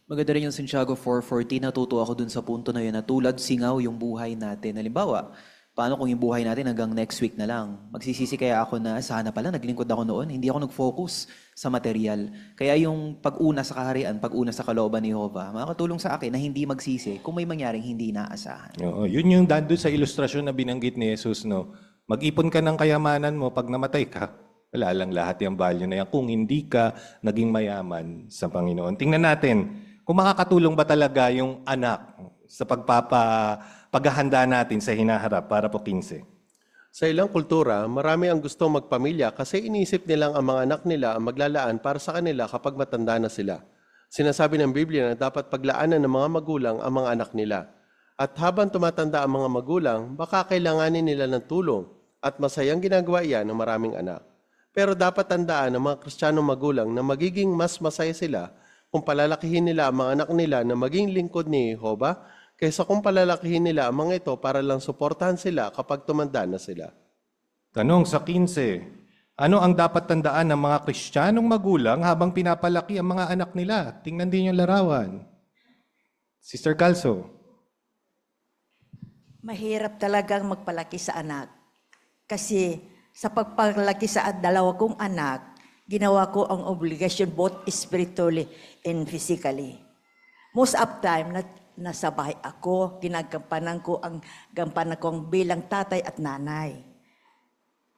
Maganda rin yung Santiago 4:14, natuto ako dun sa punto na yun na tulad singaw yung buhay natin. Halimbawa, paano kung yung buhay natin hanggang next week na lang? Magsisisi kaya ako na sana pala naglingkod ako noon, hindi ako nag-focus sa material. Kaya yung pag-una sa kaharian, pag-una sa kalooban ni Jehovah, makakatulong sa akin na hindi magsisi kung may mangyaring hindi naasahan. Oo, yun yung dandun sa ilustrasyon na binanggit ni Jesus, no? Mag-ipon ka ng kayamanan mo, pag namatay ka, wala lang lahat yung value na yan kung hindi ka naging mayaman sa Panginoon. Tingnan natin kung makakatulong ba talaga yung anak sa paghahanda natin sa hinaharap para po 15. Sa ilang kultura, marami ang gustong magpamilya kasi iniisip nilang ang mga anak nila ang maglalaan para sa kanila kapag matanda na sila. Sinasabi ng Biblia na dapat paglaanan ng mga magulang ang mga anak nila. At habang tumatanda ang mga magulang, baka kailanganin nila ng tulong at masayang ginagawa iyan ng maraming anak. Pero dapat tandaan ng mga Kristiyanong magulang na magiging mas masaya sila kung palalakihin nila ang mga anak nila na maging lingkod ni Jehovah kaysa kung palalakihin nila ang mga ito para lang suportahan sila kapag tumanda na sila. Tanong sa 15. Ano ang dapat tandaan ng mga Kristiyanong magulang habang pinapalaki ang mga anak nila? Tingnan din yung larawan. Sister Calso. Mahirap talagang magpalaki sa anak. Kasi sa pagpalaki sa dalawa kong anak, ginawa ko ang obligasyon both spiritually and physically. Most of time, nasa bahay ako, ginagampanan ko ang gampanan kong bilang tatay at nanay.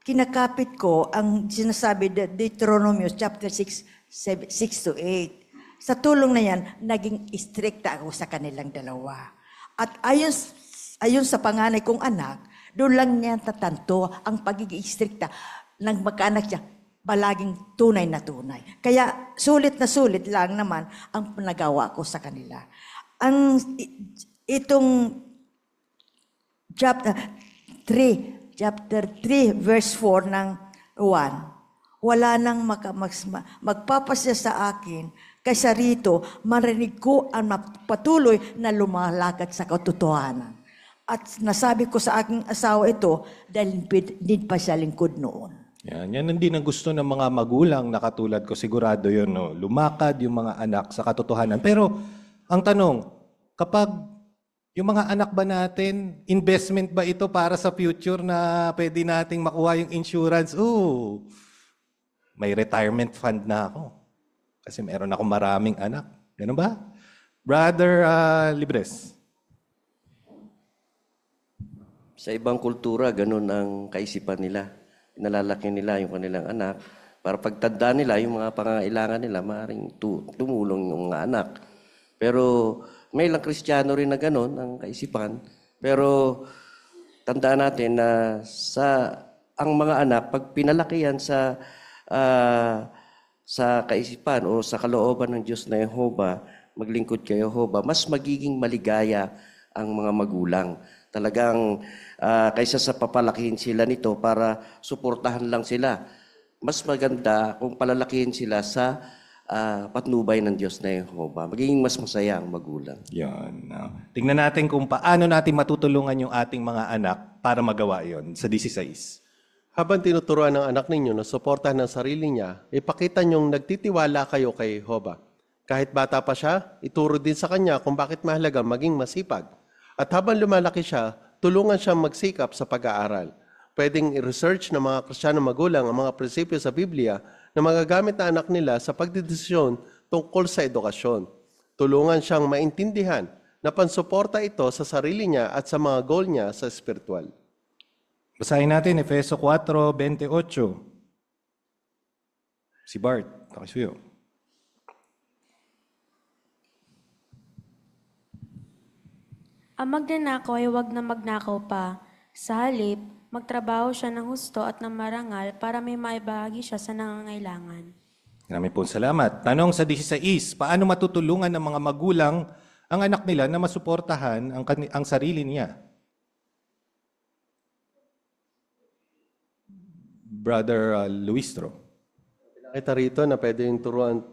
Kinakapit ko ang sinasabi Deuteronomy chapter 6 to 8. Sa tulong na yan, naging stricta ako sa kanilang dalawa. At ayon sa panganay kong anak, doon lang niya tatanto ang pagiging stricta ng magkaanak siya, palaging tunay na tunay. Kaya sulit na sulit lang naman ang nagawa ko sa kanila. Itong chapter 3 verse 4 ng 1, wala nang magpapasya sa akin kaysa rito marinig ko ang patuloy na lumalakad sa katotohanan. At nasabi ko sa aking asawa ito dahil din pa siya lingkod noon. Yan din ang gusto ng mga magulang na katulad ko, sigurado yun, no? Lumakad yung mga anak sa katotohanan. Pero ang tanong, kapag yung mga anak ba natin, investment ba ito para sa future na pwede nating makuha yung insurance? May retirement fund na ako. Kasi meron ako maraming anak. Ganun ba? Brother Libres. Sa ibang kultura, ganun ang kaisipan nila. Nalalaki nila yung kanilang anak. Para pagtanda nila, yung mga pangangailangan nila, maaaring tumulong yung mga anak. Pero may ilang Kristiyano rin na ganun ang kaisipan. Pero tandaan natin na ang mga anak, pag pinalakihan sa kaisipan o sa kalooban ng Diyos na Jehovah, maglingkod kay Jehovah, mas magiging maligaya ang mga magulang. Talagang kaysa sa papalakihin sila nito para suportahan lang sila, mas maganda kung palalakihin sila sa patnubay ng Diyos na Jehovah. Magiging mas masaya ang magulang. Yan. Tingnan natin kung paano natin matutulungan yung ating mga anak para magawa yon sa 16. Habang tinuturuan ng anak ninyo na suportahan ng sarili niya, ipakita niyong nagtitiwala kayo kay Jehovah. Kahit bata pa siya, ituro din sa kanya kung bakit mahalaga maging masipag. At habang lumalaki siya, tulungan siyang magsikap sa pag-aaral. Pwedeng i-research ng mga Kristiyanong magulang ang mga prinsipyo sa Biblia na magagamit na anak nila sa pagdidesisyon tungkol sa edukasyon. Tulungan siyang maintindihan na pansuporta ito sa sarili niya at sa mga goal niya sa spiritual. Basahin natin Efeso 4:28. Si Bart, pakisuyo. Ang magnanakaw ay huwag na magnakaw pa. Sa halip, magtrabaho siya ng husto at ng marangal para may maibahagi siya sa nangangailangan. Maraming po salamat. Tanong sa 16, paano matutulungan ng mga magulang ang anak nila na masuportahan ang sarili niya? Brother Luistro. Nakita rito na pwedeng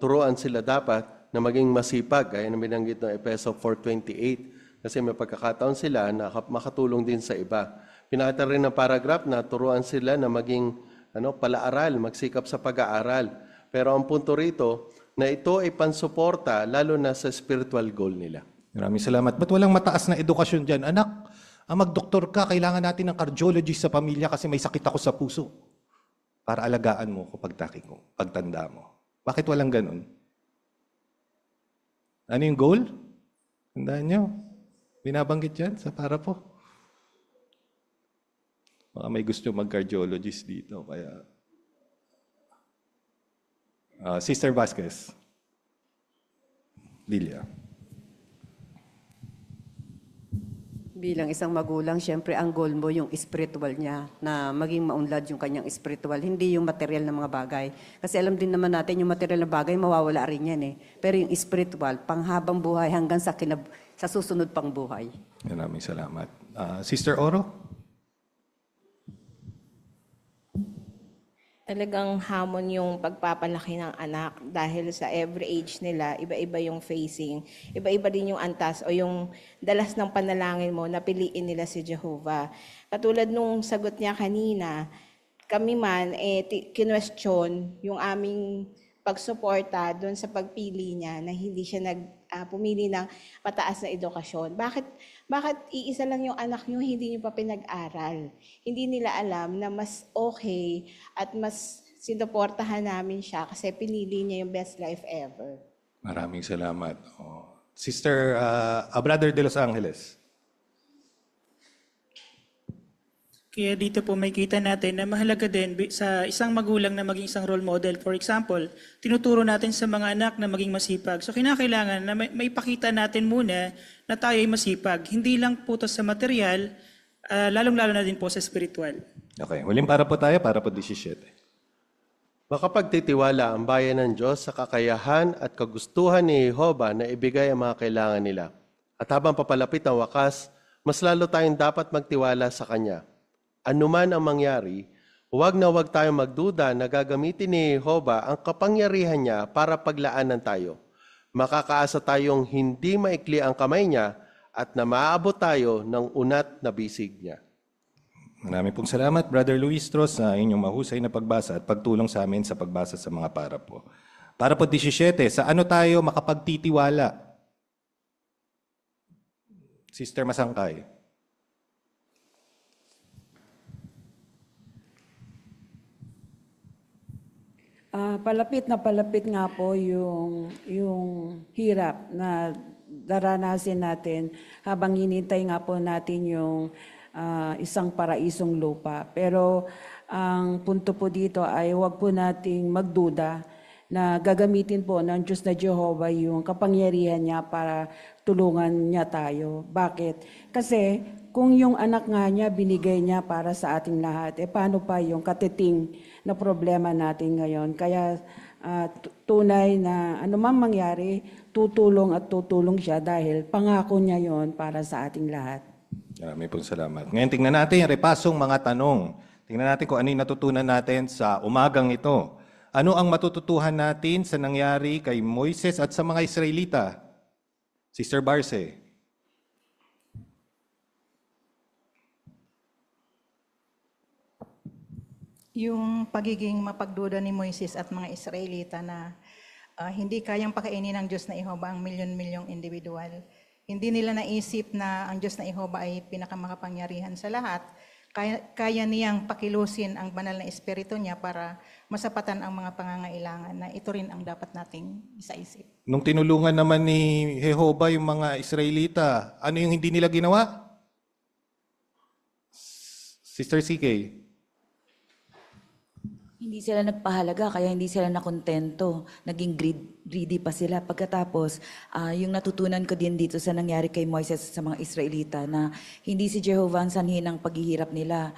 turuan sila dapat na maging masipag, gaya na binanggit ng Efeso 4:28. Kasi may pagkakataon sila na makatulong din sa iba. Pinakita rin ng paragraph na turuan sila na maging palaaral, magsikap sa pag-aaral. Pero ang punto rito, na ito ay pansuporta lalo na sa spiritual goal nila. Maraming salamat. Ba't walang mataas na edukasyon dyan? Anak, magdoktor ka, kailangan natin ng cardiologist sa pamilya kasi may sakit ako sa puso. Para alagaan mo kapag pagtanda mo. Bakit walang ganun? Ano yung goal? Tandaan nyo. Binabanggit yan sa para po. Baka may gusto mag-cardiologist dito. Kaya Sister Vasquez. Lilia. Bilang isang magulang, syempre ang goal mo yung spiritual niya, na maging maunlad yung kanyang spiritual, hindi yung material na mga bagay. Kasi alam din naman natin yung material na bagay, mawawala rin yan eh. Pero yung spiritual, panghabang buhay hanggang sa susunod pang buhay. Maraming salamat. Sister Oro? Talagang hamon yung pagpapalaki ng anak dahil sa every age nila, iba-iba yung facing, iba-iba din yung antas o yung dalas ng panalangin mo na piliin nila si Jehovah. Katulad nung sagot niya kanina, kami man, kinwestiyon yung aming pagsuporta doon sa pagpili niya na hindi siya pumili ng pataas na edukasyon. Bakit iisa lang yung anak niyo, hindi niyo pa pinag-aral? Hindi nila alam na mas okay at mas sinuportahan namin siya kasi pinili niya yung best life ever. Maraming salamat. Sister, Brother de Los Angeles. Kaya dito po may kita natin na mahalaga din sa isang magulang na maging isang role model. For example, tinuturo natin sa mga anak na maging masipag. So kinakailangan na may pakita natin muna na tayo ay masipag. Hindi lang po to sa material, lalong-lalo na din po sa spiritual. Okay, huling para po tayo, para po 17. Makapagtitiwala ang bayan ng Diyos sa kakayahan at kagustuhan ni Jehovah na ibigay ang mga kailangan nila. At habang papalapit ang wakas, mas lalo tayong dapat magtiwala sa Kanya. Anuman ang mangyari, huwag tayong magduda na gagamitin ni Jehovah ang kapangyarihan niya para paglaanan tayo. Makakaasa tayong hindi maikli ang kamay niya at na maaabot tayo ng unat na bisig niya. Maraming pong salamat, Brother Luis Tros, sa inyong mahusay na pagbasa at pagtulong sa amin sa pagbasa sa mga para po. Para po 17, sa ano tayo makapagtitiwala? Sister Masangkay. Palapit nga po yung hirap na daranasin natin habang hinintay nga po natin yung isang paraisong lupa. Pero ang punto po dito ay huwag po nating magduda na gagamitin po ng Diyos na Jehovah yung kapangyarihan niya para tulungan niya tayo. Bakit? Kasi kung yung anak nga niya binigay niya para sa ating lahat, paano pa yung katiting na problema natin ngayon? Kaya tunay na anumang mangyari, tutulong at tutulong siya dahil pangako niya yon para sa ating lahat. Maraming pong salamat. Ngayon tingnan natin yung repasong mga tanong. Tingnan natin kung ano yung natutunan natin sa umagang ito. Ano ang matututuhan natin sa nangyari kay Moises at sa mga Israelita? Sister Barce. Yung pagiging mapagduda ni Moises at mga Israelita na hindi kayang pakainin ng Diyos na Jehovah ang milyon-milyong individual. Hindi nila naisip na ang Diyos na Jehovah ay pinakamakapangyarihan sa lahat. Kaya niyang pakilusin ang banal na espiritu niya para masapatan ang mga pangangailangan na ito rin ang dapat nating isaisip. Nung tinulungan naman ni Jehovah yung mga Israelita, ano yung hindi nila ginawa? Sister CK. Hindi sila nagpahalaga, kaya hindi sila nakontento. Naging greedy pa sila. Pagkatapos, yung natutunan ko din dito sa nangyari kay Moises sa mga Israelita na hindi si Jehovah ang sanhi ng paghihirap nila,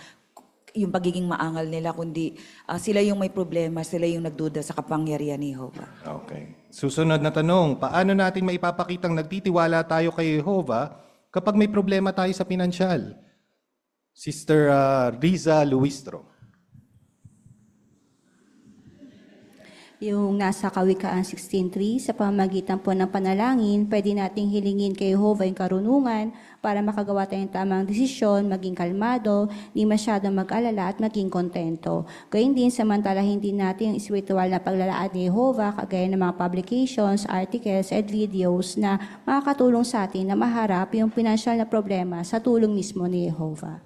yung pagiging maangal nila, kundi sila yung may problema, sila yung nagduda sa kapangyarihan ni Jehovah. Okay. Susunod na tanong, paano natin maipapakitang nagtitiwala tayo kay Jehovah kapag may problema tayo sa pinansyal? Sister Riza Luistro. Yung nasa Kawikaan 16.3, sa pamamagitan po ng panalangin, pwede nating hilingin kay Jehovah yung karunungan para makagawa tayong tamang desisyon, maging kalmado, di masyadong mag-alala at maging kontento. Gayun din, samantalahin din natin yung spiritual na paglalaan ni Jehovah, kagaya ng mga publications, articles, at videos na makakatulong sa atin na maharap yung pinansyal na problema sa tulong mismo ni Jehovah.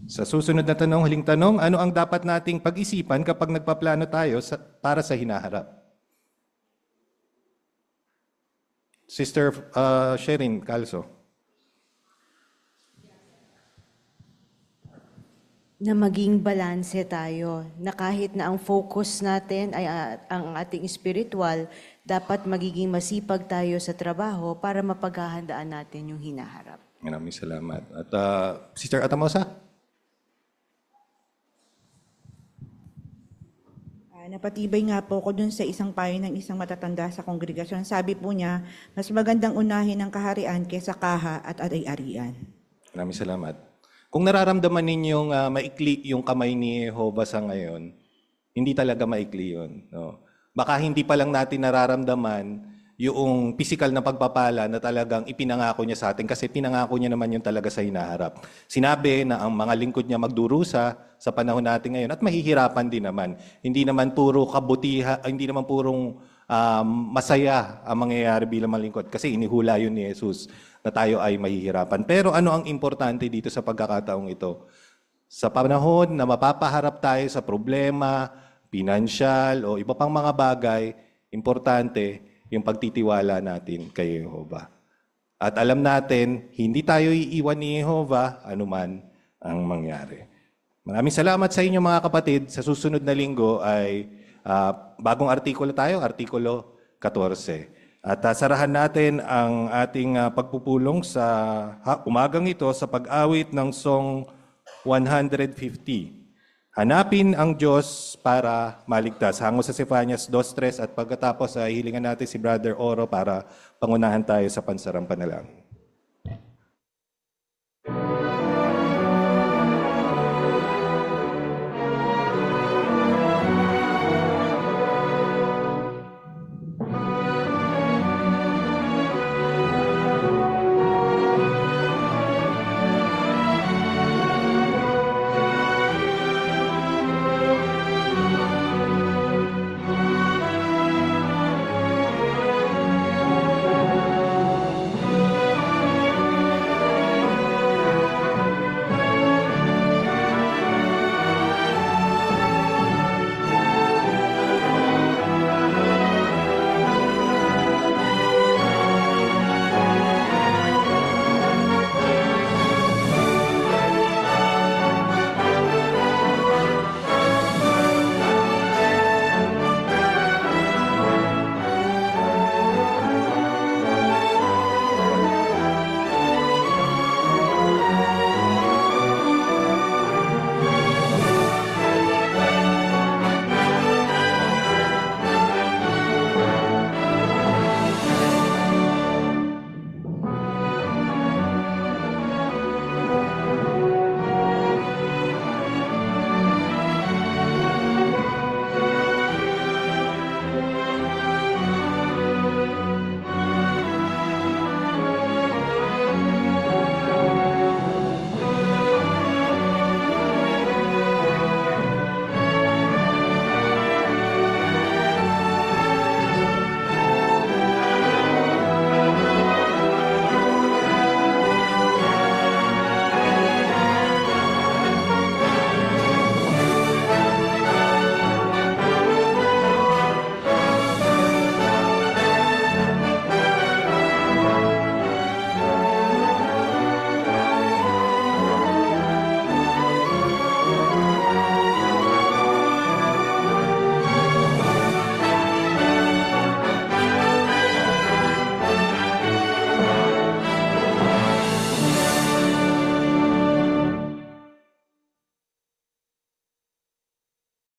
Sa susunod na tanong, huling tanong, ano ang dapat nating pag-isipan kapag nagpaplano tayo para sa hinaharap? Sister Sherin Calso. Na maging balanse tayo, na kahit na ang focus natin ay ang ating spiritual, dapat magiging masipag tayo sa trabaho para mapaghahandaan natin yung hinaharap. Maraming salamat. At Sister Atamosa? Napatibay nga po ako dun sa isang payo ng isang matatanda sa kongregasyon. Sabi po niya, mas magandang unahin ang kaharian kaysa kaha at ari-arian. Maraming salamat. Kung nararamdaman ninyong maikli yung kamay ni Jehovah sa ngayon, hindi talaga maikli yun. No? Baka hindi pa lang natin nararamdaman yung physical na pagpapala na talagang ipinangako niya sa atin kasi pinangako niya naman yun talaga sa hinaharap. Sinabi na ang mga lingkod niya magdurusa sa panahon natin ngayon at mahihirapan din naman. Hindi naman puro kabutihan, hindi naman purong masaya ang mangyayari bilang mga lingkod kasi inihula yun ni Jesus na tayo ay mahihirapan. Pero ano ang importante dito sa pagkakataong ito? Sa panahon na mapapaharap tayo sa problema, pinansyal o iba pang mga bagay, importante yung pagtitiwala natin kay Jehovah. At alam natin, hindi tayo iiwan ni Jehovah anuman ang mangyari. Maraming salamat sa inyo mga kapatid. Sa susunod na linggo ay bagong artikulo tayo, artikulo 14. At sarahan natin ang ating pagpupulong sa umagang ito sa pag-awit ng Song 150. Hanapin ang Diyos para maligtas. Hango sa Sefanias 2:3 at pagkatapos hilingan natin si Brother Oro para pangunahan tayo sa pansarang panalangin.